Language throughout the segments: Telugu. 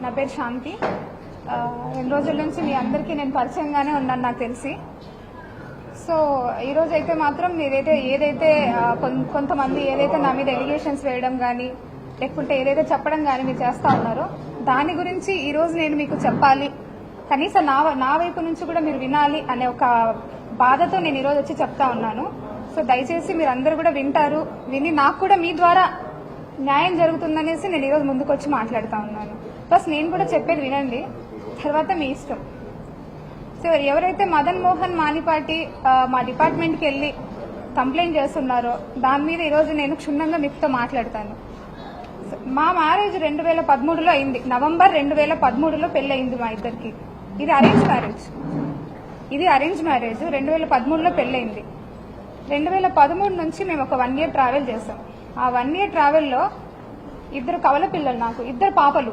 నా పేరు శాంతి. 2 రోజుల నుంచి మీ అందరికీ నేను పరిచయంగానే ఉన్నాను నాకు తెలిసి. సో ఈరోజు అయితే మాత్రం ఏదైతే కొంతమంది ఏదైతే నా మీద ఎలిగేషన్స్ వేయడం కానీ లేకుంటే ఏదైతే చెప్పడం కానీ మీరు చేస్తా ఉన్నారో దాని గురించి ఈరోజు నేను మీకు చెప్పాలి, కనీసం నా వైపు నుంచి కూడా మీరు వినాలి అనే ఒక బాధతో నేను ఈరోజు వచ్చి చెప్తా ఉన్నాను. సో దయచేసి మీరు అందరూ కూడా విని నాకు కూడా మీ ద్వారా న్యాయం జరుగుతుందనేసి నేను ఈరోజు ముందుకు వచ్చి మాట్లాడుతూ ఉన్నాను. ఫస్ట్ నేను కూడా చెప్పేది వినండి, తర్వాత మీ ఇష్టం. సో ఎవరైతే మదన్ మోహన్ మానిపాటి మా డిపార్ట్మెంట్కి వెళ్ళి కంప్లైంట్ చేస్తున్నారో దాని మీద ఈరోజు నేను క్షుణ్ణంగా మీతో మాట్లాడతాను. మా మ్యారేజ్ 2013లో అయింది. నవంబర్ 2013లో పెళ్లి అయింది మా ఇద్దరికి. ఇది అరేంజ్ మ్యారేజ్ 2013లో పెళ్లయింది. 2013 నుంచి మేము ఒక 1 year ట్రావెల్ చేసాం. ఆ 1 year ట్రావెల్లో 2 కవల పిల్లలు, నాకు 2 పాపలు.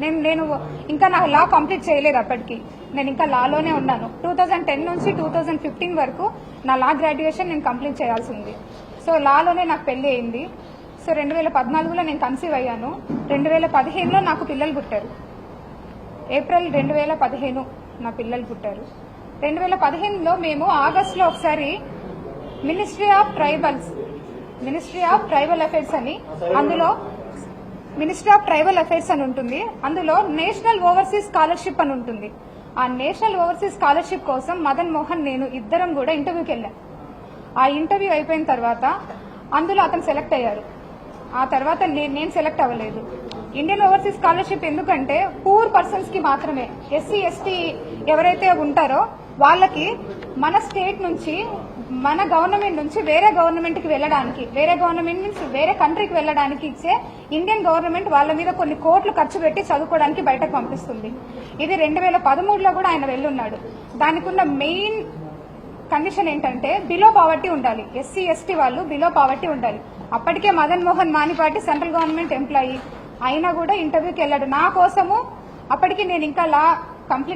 నేను ఇంకా నా లా కంప్లీట్ చేయలేదు అప్పటికి, నేను ఇంకా లాలోనే ఉన్నాను. 2010 నుంచి 2015 వరకు నా లా గ్రాడ్యుయేషన్ నేను కంప్లీట్ చేయాల్సి ఉంది. సో లాలోనే నాకు పెళ్లి అయింది. సో 2014లో నేను కన్సీవ్ అయ్యాను. 2015లో నాకు పిల్లలు పుట్టారు. ఏప్రిల్ 2015 నా పిల్లలు పుట్టారు. 2015లో మేము ఆగస్టులో ఒకసారి మినిస్ట్రీ ఆఫ్ ట్రైబల్ అఫైర్స్ అని, అందులో మినిస్ట్రీ ఆఫ్ ట్రైబల్ అఫైర్స్ అని ఉంటుంది. అందులో నేషనల్ ఓవర్సీస్ స్కాలర్షిప్ అని ఉంటుంది. ఆ నేషనల్ ఓవర్సీస్ స్కాలర్షిప్ కోసం మదన్ మోహన్ నేను ఇద్దరం కూడా ఇంటర్వ్యూకి వెళ్ళాం. ఆ ఇంటర్వ్యూ అయిపోయిన తర్వాత అందులో అతను సెలెక్ట్ అయ్యారు. ఆ తర్వాత నేను సెలెక్ట్ అవ్వలేదు. ఇండియన్ ఓవర్సీస్ స్కాలర్షిప్ ఎందుకంటే పూర్ పర్సన్స్ కి మాత్రమే, ఎస్సీ ఎస్టీ ఎవరైతే ఉంటారో వాళ్ళకి మన స్టేట్ నుంచి, మన గవర్నమెంట్ నుంచి వేరే గవర్నమెంట్ కి వెళ్ళడానికి, వేరే గవర్నమెంట్ నుంచి వేరే కంట్రీకి వెళ్ళడానికి ఇచ్చే ఇండియన్ గవర్నమెంట్ వాళ్ళ మీద కొన్ని కోట్లు ఖర్చు పెట్టి చదువుకోవడానికి బయటకు పంపిస్తుంది. ఇది 2013లో కూడా ఆయన వెళ్ళున్నాడు. దానికి ఉన్న మెయిన్ కండిషన్ ఏంటంటే బిలో పావర్టీ ఉండాలి. ఎస్సీ ఎస్టీ వాళ్ళు బిలో పావర్టీ ఉండాలి. అప్పటికే Madan Mohan Manipati central government employee అయినా కూడా ఇంటర్వ్యూకి వెళ్ళాడు నా కోసము. అప్పటికి నేను ఇంకా లా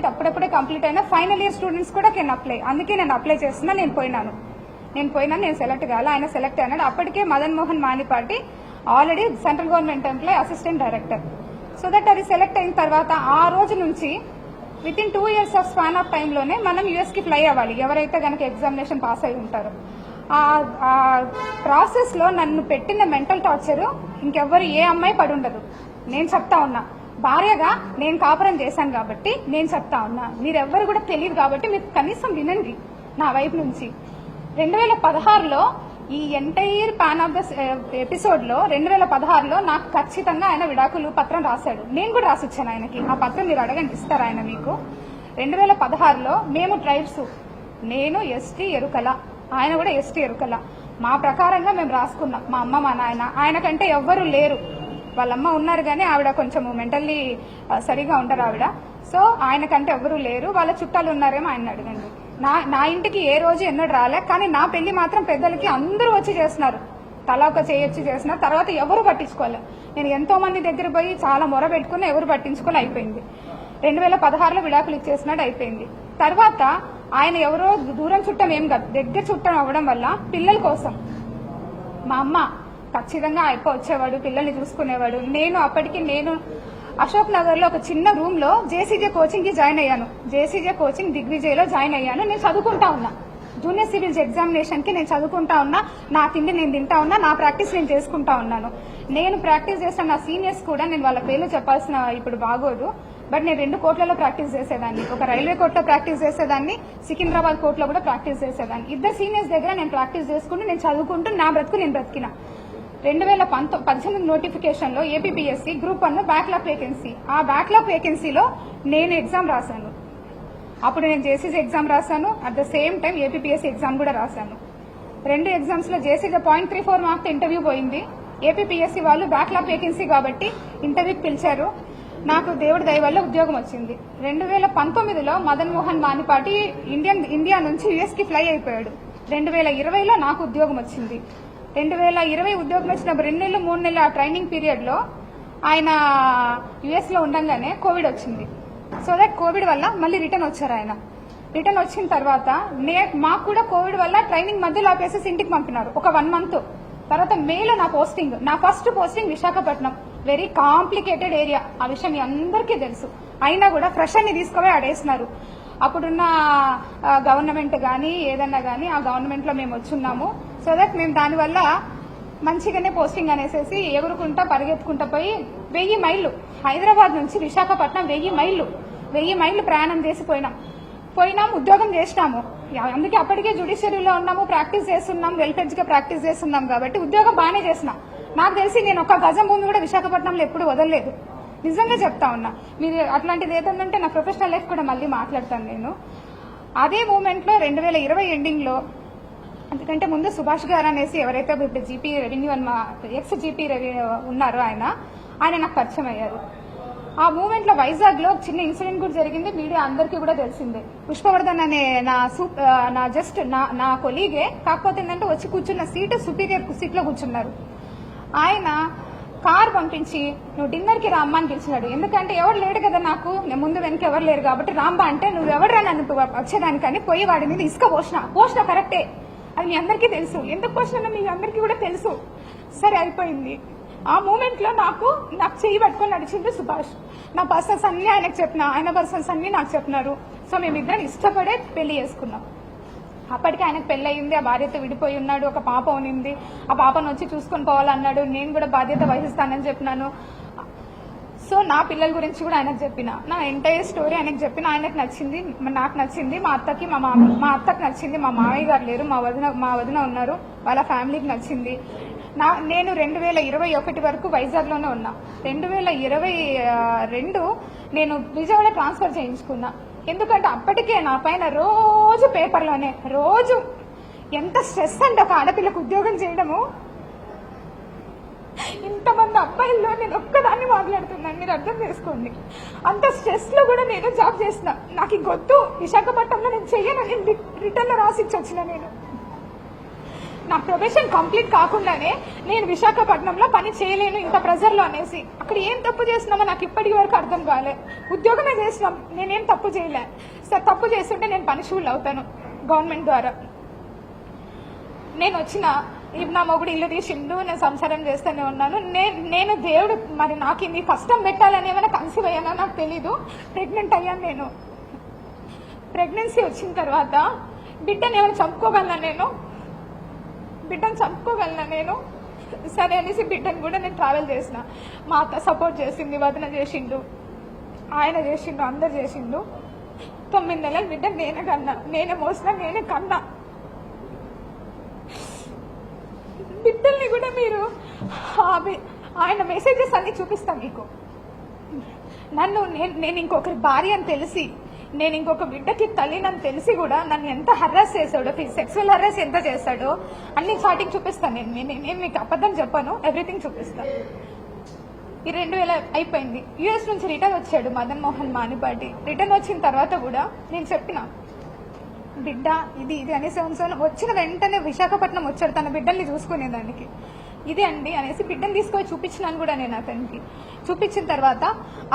అప్పుడప్పుడే కంప్లీట్ అయినా ఫైనల్ ఇయర్ స్టూడెంట్స్ కూడా కెన్ అప్లై, అందుకే నేను అప్లై చేస్తున్నా. నేను పోయినాను, నేను సెలెక్ట్ కావాలి, ఆయన సెలెక్ట్ అయినాడు. అప్పటికే Madan Mohan Manipati already central government employee, assistant director. So that అది సెలెక్ట్ అయిన తర్వాత ఆ రోజు నుంచి with in 2 years of span of టైంలోనే మనం యూఎస్ కి ఫ్లై అవ్వాలి, ఎవరైతే కనుక ఎగ్జామినేషన్ పాస్ అయి ఉంటారో. ఆ ప్రాసెస్ లో నన్ను పెట్టిన మెంటల్ టార్చర్ ఇంకెవ్వరు ఏ అమ్మాయి పడి ఉండదు. నేను చెప్తా ఉన్నా, భార్యగా నేను కాపురం చేశాను కాబట్టి నేను చెప్తా ఉన్నా. మీరెవ్వరు కూడా తెలియదు కాబట్టి మీరు కనీసం వినండి నా వైపు నుంచి. 2016లో ఈ entire pan of the episode లో 2016లో నాకు ఖచ్చితంగా ఆయన విడాకులు పత్రం రాశాడు. నేను కూడా రాసిచ్చాను ఆయనకి. ఆ పత్రం మీరు అడగండి, ఇస్తారు ఆయన మీకు. 2016లో మేము ట్రైబ్స్, నేను ఎస్టీ ఎరుకల, ఆయన కూడా ఎస్టీ ఎరుకల, మా ప్రకారంగా మేము రాసుకున్నాం. మా అమ్మ మా నాయన, ఆయనకంటే ఎవ్వరూ లేరు. వాళ్ళమ్మ ఉన్నారు కానీ ఆవిడ కొంచెం మెంటల్లీ సరిగా ఉంటారు ఆవిడ. సో ఆయనకంటే ఎవరు లేరు, వాళ్ళ చుట్టాలు ఉన్నారేమో ఆయన అడగండి. నా ఇంటికి ఏ రోజు ఎన్నడూ రాలే, కానీ నా పెళ్లి మాత్రం పెద్దలకి అందరూ వచ్చి చేస్తున్నారు, తలా ఒక చేయొచ్చి చేస్తున్నారు. తర్వాత ఎవరు పట్టించుకోలే. నేను ఎంతో మంది దగ్గర పోయి చాలా మొర పెట్టుకుని ఎవరు పట్టించుకొని అయిపోయింది. 2016లో విడాకులు ఇచ్చేసినాడు, అయిపోయింది. తర్వాత ఆయన ఎవరో దూరం చుట్టం ఏం కాదు, దగ్గర చుట్టం అవ్వడం వల్ల పిల్లల కోసం మా అమ్మ ఖచ్చితంగా వచ్చేవాడు, పిల్లల్ని చూసుకునేవాడు. అప్పటికి నేను అశోక్ నగర్ లో ఒక చిన్న రూమ్ లో జేసీజే కోచింగ్ కి జాయిన్ అయ్యాను. జేసీజే కోచింగ్ దిగ్విజయలో జాయిన్ అయ్యాను. నేను చదువుకుంటా ఉన్నా, జూనియర్ సివిల్స్ ఎగ్జామినేషన్ కి నేను చదువుకుంటా ఉన్నా. నా తిండి నేను తింటా ఉన్నా, నా ప్రాక్టీస్ నేను చేసుకుంటా ఉన్నాను. నేను ప్రాక్టీస్ చేసిన నా సీనియర్స్ కూడా, నేను వాళ్ళ పేర్లు చెప్పాల్సిన ఇప్పుడు బాగోదు, బట్ నేను 2 కోర్టులలో ప్రాక్టీస్ చేసేదాన్ని. ఒక రైల్వే కోర్టులో ప్రాక్టీస్ చేసేదాన్ని, సికింద్రాబాద్ కోర్టులో కూడా ప్రాక్టీస్ చేసేదాన్ని. 2 సీనియర్స్ దగ్గర నేను ప్రాక్టీస్ చేసుకుంటూ నేను చదువుకుంటూ నా బ్రతుకు నేను బ్రతికిన. 2018 నోటిఫికేషన్ లో ఏపీపీఎస్సీ గ్రూప్ 1 బ్యాక్లాగ్ వేకెన్సీ, ఆ బ్యాక్లాగ్ వేకెన్సీలో నేను ఎగ్జామ్ రాశాను. అప్పుడు నేను జేసీజీ ఎగ్జామ్ రాశాను, at the same time APPSC exam కూడా రాశాను. 2 ఎగ్జామ్స్ లో జేసీజీ 0.34 మార్క్స్ ఇంటర్వ్యూ పోయింది. ఏపీపీఎస్సీ వాళ్ళు బ్యాక్లాగ్ వేకెన్సీ కాబట్టి ఇంటర్వ్యూకి పిలిచారు. నాకు దేవుడి దయ వల్ల ఉద్యోగం వచ్చింది. 2019లో మదన్ మోహన్ మానిపాటి ఇండియా నుంచి యుఎస్ కి ఫ్లై అయిపోయాడు. 2020లో నాకు ఉద్యోగం వచ్చింది. 2020 ఉద్యోగం వచ్చిన 2 నెలలు 3 నెలల ట్రైనింగ్ పీరియడ్ లో ఆయన యుఎస్ లో ఉండగానే కోవిడ్ వచ్చింది. సో దట్ కోవిడ్ వల్ల మళ్ళీ రిటర్న్ వచ్చారు ఆయన. రిటర్న్ వచ్చిన తర్వాత మాకు కూడా కోవిడ్ వల్ల ట్రైనింగ్ మధ్యలో ఆపేసి ఇంటికి పంపినారు ఒక 1 month. తర్వాత మేలో నా first posting Visakhapatnam. Very complicated area, ఆ విషయం మీ అందరికీ తెలుసు. అయినా కూడా ఫ్రెషర్ని తీసుకుపోయి ఆడేస్తున్నారు. అప్పుడున్న గవర్నమెంట్ కానీ ఏదన్నా కానీ ఆ గవర్నమెంట్లో మేము వచ్చున్నాము. సో దట్ మేము దానివల్ల మంచిగానే పోస్టింగ్ అనేసేసి ఎగురుకుంటా పరిగెత్తుకుంటా పోయి 1000 మైళ్ళు హైదరాబాద్ నుంచి విశాఖపట్నం 1000 మైళ్ళు ప్రయాణం చేసి పోయినాం, ఉద్యోగం చేసినాము. అందుకే అప్పటికే జ్యుడిషియరీలో ఉన్నాము, ప్రాక్టీస్ చేస్తున్నాం, వెల్ఫెడ్జ్ గా ప్రాక్టీస్ చేస్తున్నాం కాబట్టి ఉద్యోగం బాగానే చేసిన. నాకు తెలిసి నేను ఒక గజం భూమి కూడా విశాఖపట్నంలో ఎప్పుడు వదలలేదు. నిజంగా చెప్తా ఉన్నా. మీరు అట్లాంటిది ఏదంటే నా ప్రొఫెషనల్ లైఫ్ కూడా మళ్ళీ మాట్లాడతాను నేను. అదే మూమెంట్ లో 2020 ఎండింగ్ లో, ఎందుకంటే ముందు సుభాష్ గారు అనేసి ఎవరైతే ఇప్పుడు జీపీ రెవెన్యూ అని మా ఎక్స్ జీపీ ఉన్నారో ఆయన నాకు పరిచయం అయ్యారు. ఆ మూమెంట్ లో వైజాగ్ లో చిన్న ఇన్సిడెంట్ కూడా జరిగింది, మీడియా అందరికీ కూడా తెలిసిందే. పుష్పవర్ధన్ అనే నా కొలీగే, కాకపోతే ఏంటంటే వచ్చి కూర్చున్న సీటు సుపీరియర్ సీట్ లో కూర్చున్నారు. ఆయన కార్ పంపించి నువ్వు డిన్నర్ కి రామ్మా అని పిలిచినాడు. ఎందుకంటే ఎవరు లేడు కదా, నాకు ముందు వెనక ఎవరు లేరు కాబట్టి రామ్మా అంటే నువ్వు ఎవడరా నన్ను వచ్చేదానికని పోయి వాడి మీద ఇసుక పోసిన కరెక్టే, అది మీ అందరికీ తెలుసు. ఎందుకు పోసినా మీ అందరికీ కూడా తెలుసు. సరే అయిపోయింది. ఆ మూమెంట్ లో నాకు చెయ్యి పట్టుకొని నడిచింది సుభాష్. నా పర్సన్స్ అన్ని ఆయనకు చెప్పిన, ఆయన పర్సన్స్ అన్ని నాకు చెప్పినారు. సో మేమిద్దరం ఇష్టపడే పెళ్లి చేసుకున్నాం. అప్పటికి ఆయనకు పెళ్లి అయింది, ఆ బాధ్యత విడిపోయి ఉన్నాడు, ఒక పాప ఉనింది, ఆ పాపను వచ్చి చూసుకొని పోవాలన్నాడు. నేను కూడా బాధ్యత వహిస్తానని చెప్పినాను. సో నా పిల్లల గురించి కూడా ఆయనకు చెప్పిన, నా ఎంటైర్ స్టోరీ ఆయనకు చెప్పిన. ఆయనకు నచ్చింది, నాకు నచ్చింది, మా అత్తకి మా అత్తకు నచ్చింది. మా మామయ్య గారు లేరు, మా వదిన ఉన్నారు, వాళ్ళ ఫ్యామిలీకి నచ్చింది. నేను 2021 వరకు వైజాగ్ లోనే ఉన్నా. 2022 నేను విజయవాడ ట్రాన్స్ఫర్ చేయించుకున్నా. ఎందుకంటే అప్పటికే నా పైన రోజు పేపర్లోనే రోజు ఎంత స్ట్రెస్ అంటే ఒక ఆడపిల్లకు ఉద్యోగం చేయడము. ఇంతమంది అబ్బాయిల్లో నేను ఒక్కదాన్ని మాట్లాడుతున్నాను, మీరు అర్థం చేసుకోండి. అంత స్ట్రెస్ లో కూడా నేను జాబ్ చేసిన. నాకు ఇంకొద్దు, విశాఖపట్నంలో నేను చెయ్యనని రిటర్న్ లో రాసిచ్చి వచ్చిన. నేను నా ప్రొఫెషన్ కంప్లీట్ కాకుండానే నేను విశాఖపట్నంలో పని చేయలేను ఇంత ప్రెజర్ లో అనేసి. అక్కడ ఏం తప్పు చేసినామో నాకు ఇప్పటికి వరకు అర్థం కాలే. ఉద్యోగమే చేసినాం, నేనేం తప్పు చేయలే. సార్ తప్పు చేస్తుంటే నేను పనిషబుల్ అవుతాను గవర్నమెంట్ ద్వారా. నేను వచ్చిన నా మొగుడు ఇల్లు తీసిండు, నేను సంసారం చేస్తూనే ఉన్నాను. నేను దేవుడు మరి నాకు ఇది ఫస్ట్ టైం పెట్టాలని ఏమైనా కన్సీవ్ అయ్యానో నాకు తెలీదు. ప్రెగ్నెంట్ అయ్యాను. నేను ప్రెగ్నెన్సీ వచ్చిన తర్వాత బిడ్డను ఏమైనా చంపుకోగలనా నేను? సరే అనేసి బిడ్డను కూడా నేను ట్రావెల్ చేసిన. మా అత్త సపోర్ట్ చేసింది, వదిన చేసిండు, ఆయన చేసిండు, అందరు చేసిండు. 9 నెలల బిడ్డ నేనే మోసిన, నేనే కన్నా. బిడ్డల్ని కూడా మీరు ఆయన మెసేజెస్ అన్ని చూపిస్తాను మీకు. నేను ఇంకొకరి భార్య అని తెలిసి, నేను ఇంకొక బిడ్డకి తల్లినని తెలిసి కూడా నన్ను ఎంత హర్రాస్ చేశాడో, సెక్సువల్ హర్రాస్ ఎంత చేశాడో అన్ని చాటింగ్ చూపిస్తాను. నేను మీకు అబద్ధం చెప్పాను, ఎవ్రీథింగ్ చూపిస్తాను. ఈ 2000 అయిపోయింది. యుఎస్ నుంచి రిటర్న్ వచ్చాడు మదన్ మోహన్ మానిపాటి. రిటర్న్ వచ్చిన తర్వాత కూడా నేను చెప్పిన, బిడ్డ ఇది అనేసి వచ్చిన వెంటనే విశాఖపట్నం వచ్చాడు తన బిడ్డల్ని చూసుకునేదానికి. ఇది అండి అనేసి బిడ్డను తీసుకొని చూపించినాను కూడా నేను అతనికి. చూపించిన తర్వాత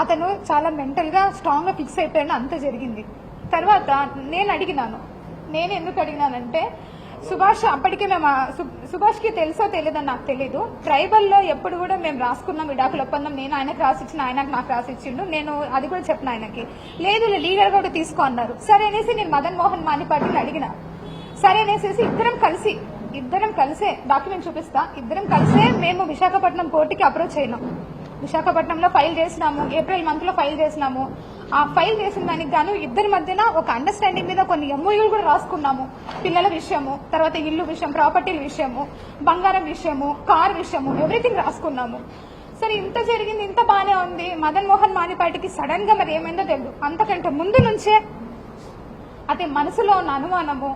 అతను చాలా మెంటల్ గా స్ట్రాంగ్ గా ఫిక్స్ అయిపోయాడు. అంత జరిగింది. తర్వాత నేను ఎందుకు అడిగినానంటే, సుభాష్ అప్పటికే సుభాష్ కి తెలుసో తెలియదని నాకు తెలీదు. ట్రైబల్ లో ఎప్పుడు కూడా మేము రాసుకున్నాం విడాకుల ఒప్పందం. నేను ఆయనకు రాసిచ్చిన, ఆయనకు నాకు రాసిచ్చిండు. నేను అది కూడా చెప్పిన ఆయనకి. లేదు లీగల్ గా తీసుకు అన్నారు. సరే అనేసి నేను మదన్ మోహన్ మానిపాటిని అడిగిన. సరే అనేసి ఇద్దరం కలిసే డాక్యుమెంట్ చూపిస్తా, ఇద్దరం కలిసే మేము విశాఖపట్నం కోర్టుకి అప్రోచ్ అయినాం. విశాఖపట్నంలో ఫైల్ చేసినాము, ఏప్రిల్ మంత్ లో ఫైల్ చేసినాము. ఆ ఫైల్ చేసిన దానికి గాను ఇద్దరి మధ్యన ఒక అండర్స్టాండింగ్ మీద కొన్ని ఎంఓయూలు కూడా రాసుకున్నాము. పిల్లల విషయము, తర్వాత ఇల్లు విషయం, ప్రాపర్టీల విషయము, బంగారం విషయము, కార్ విషయము, ఎవ్రీథింగ్ రాసుకున్నాము. సరే ఇంత జరిగింది, ఇంత బానే ఉంది. మదన్ మోహన్ మానిపాటికి సడన్ గా మరి ఏమైందో తెలియదు. అంతకంటే ముందు నుంచే అతని మనసులో ఉన్న అనుమానము,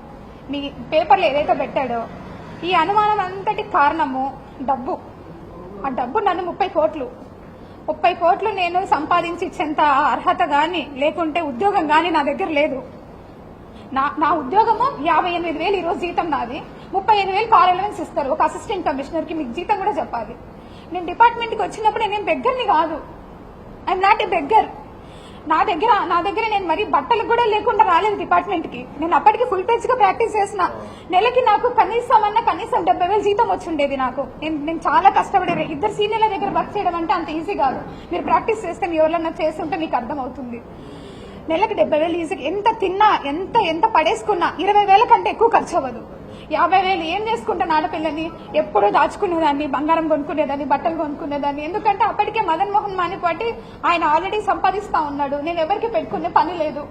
నీ పేపర్లు ఏదైతే పెట్టాడో ఈ అనుమానం అంతటి కారణము డబ్బు. ఆ డబ్బు నన్ను 30 కోట్లు నేను సంపాదించి ఇచ్చేంత అర్హత గాని, లేకుంటే ఉద్యోగం గాని నా దగ్గర లేదు. నా ఉద్యోగము 58,000 ఈ రోజు జీతం నాది. 35,000 కార్ అలవెన్స్ ఇస్తారు ఒక అసిస్టెంట్ కమిషనర్ కి. మీకు జీతం కూడా చెప్పాలి. నేను డిపార్ట్మెంట్ కి వచ్చినప్పుడు నేను బెగ్గర్ని కాదు, ఐఎమ్ నాట్ ఏ బెగ్గర్. నా దగ్గర నేను మరి బట్టలు కూడా లేకుండా రాలేదు డిపార్ట్మెంట్ కి. నేను అప్పటికి ఫుల్ పేజ్ గా ప్రాక్టీస్ చేసిన. నెలకి నాకు కనీసం 70,000 జీతం వచ్చిండేది నాకు. నేను చాలా కష్టపడే. ఇద్దరు సీనియర్ల దగ్గర వర్క్ చేయడం అంటే అంత ఈజీ కాదు. మీరు ప్రాక్టీస్ చేస్తే మీ ఎవరన్నా చేస్తుంటే మీకు అర్థం అవుతుంది. నెలకి 70,000 ఈజీ. ఎంత తిన్నా ఎంత పడేసుకున్నా 20,000 కంటే ఎక్కువ ఖర్చు అవ్వదు. 50,000 ఏం చేసుకుంటాను ఆడపిల్లని? ఎప్పుడూ దాచుకునేదాన్ని, బంగారం కొనుక్కునేదాన్ని, బట్టలు కొనుక్కునేదాన్ని. ఎందుకంటే అప్పటికే మదన్ మోహన్ మానిపాటి ఆయన ఆల్రెడీ సంపాదిస్తా ఉన్నాడు. నేను ఎవరికి పెట్టుకునే పని లేదు.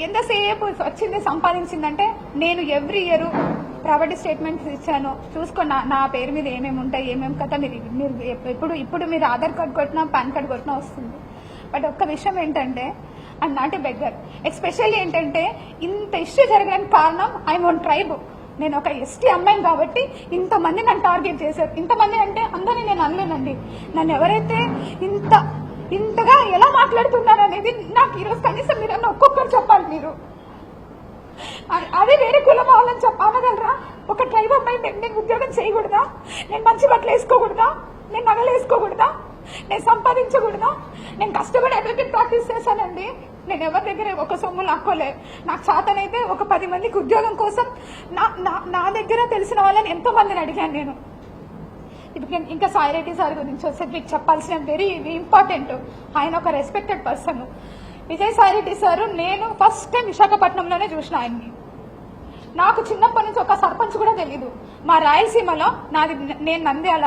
ఎంతసేపు వచ్చింది సంపాదించిందంటే నేను ఎవ్రీ ఇయర్ ప్రాపర్టీ స్టేట్మెంట్స్ ఇచ్చాను. చూసుకున్నా నా పేరు మీద ఏమేమి ఉంటాయి, ఏమేమి కథ. మీరు ఇప్పుడు మీరు ఆధార్ కార్డు కొట్టినా పాన్ కార్డు కొట్టినా వస్తుంది. బట్ ఒక్క విషయం ఏంటంటే I'm not a beggar. Especially ఏంటంటే ఇంత ఇష్యూ జరగడానికి కారణం ఐఎమ్ ఓన్ ట్రైబ్. నేను ఒక ఎస్టీ అమ్మాయిని కాబట్టి ఇంతమంది నన్ను టార్గెట్ చేశారు. ఇంతమంది అంటే అందరినీ నేను అనలేనండి. నన్ను ఎవరైతే ఇంతగా ఎలా మాట్లాడుతున్నారు అనేది నాకు ఈరోజు కనీసం మీరు ఒక్కొక్కరు చెప్పాలి. మీరు అదే వేరే కులం వాళ్ళని అనగలరా? ఒక ట్రైబ్ అమ్మాయి నేను ఉద్యోగం చేయకూడదా? నేను మంచి బట్టలు వేసుకోకూడదా? నేను నగలు వేసుకోకూడదా? నేను సంపాదించకూడదా? నేను కష్టపడి అడ్వకేట్ ప్రాక్టీస్ చేశానండి. నేను ఎవరి దగ్గర ఒక సొమ్ము లాక్కోలే. నాకు చేతనైతే ఒక 10 మందికి ఉద్యోగం కోసం నా దగ్గర తెలిసిన వాళ్ళని ఎంతో మందిని అడిగాను నేను. ఇప్పుడు ఇంకా సాయిరెడ్డి సార్ గురించి వస్తే మీకు చెప్పాల్సిన వెరీ ఇంపార్టెంట్. ఆయన ఒక respected person. Vijay Sai Reddy sir నేను ఫస్ట్ టైం విశాఖపట్నంలోనే చూసిన ఆయన్ని. నాకు చిన్నప్పటి నుంచి ఒక సర్పంచ్ కూడా తెలీదు. మా రాయలసీమలో నేను నంద్యాల.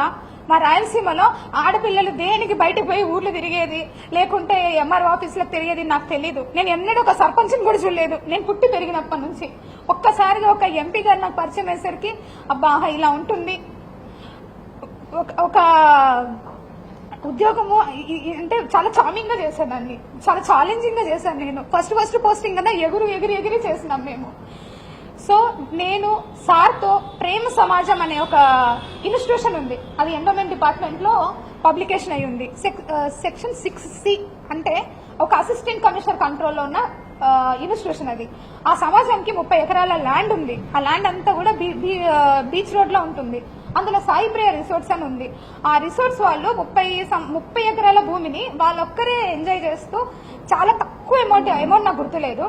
మా రాయలసీమలో ఆడపిల్లలు దేనికి బయటకు పోయి ఊర్లు తిరిగేది, లేకుంటే ఎంఆర్ఓ ఆఫీసులకు తిరిగేది నాకు తెలీదు. నేను ఎన్నడూ ఒక సర్పంచ్ని కూడా చూడలేదు. నేను పుట్టి పెరిగినప్పటి నుంచి ఒక్కసారిగా ఒక ఎంపీ గారు నాకు పరిచయం అయ్యేసరికి అబ్బా ఇలా ఉంటుంది. ఒక ఉద్యోగము అంటే చాలా చార్మింగ్ గా చేశానండి. చాలా ఛాలెంజింగ్ గా చేశాను. నేను ఫస్ట్ పోస్టింగ్ కదా ఎగిరి చేసినాం మేము. సో నేను సార్తో ప్రేమ సమాజం అనే ఒక ఇన్స్టిట్యూషన్ ఉంది. అది ఎండోమెంట్ డిపార్ట్మెంట్ లో పబ్లికేషన్ అయి ఉంది. సెక్షన్ 6C అంటే ఒక అసిస్టెంట్ కమిషనర్ కంట్రోల్లో ఉన్న ఇన్స్టిట్యూషన్ అది. ఆ సమాజానికి 30 ఎకరాల ల్యాండ్ ఉంది. ఆ ల్యాండ్ అంతా కూడా బీచ్ రోడ్ లో ఉంటుంది. అందులో సాయి ప్రియ రిసార్ట్స్ అని ఉంది. ఆ రిసార్ట్స్ వాళ్ళు 30 ఎకరాల భూమిని వాళ్ళొక్కరే ఎంజాయ్ చేస్తూ చాలా తక్కువ అమౌంట్ నాకు గుర్తులేదు,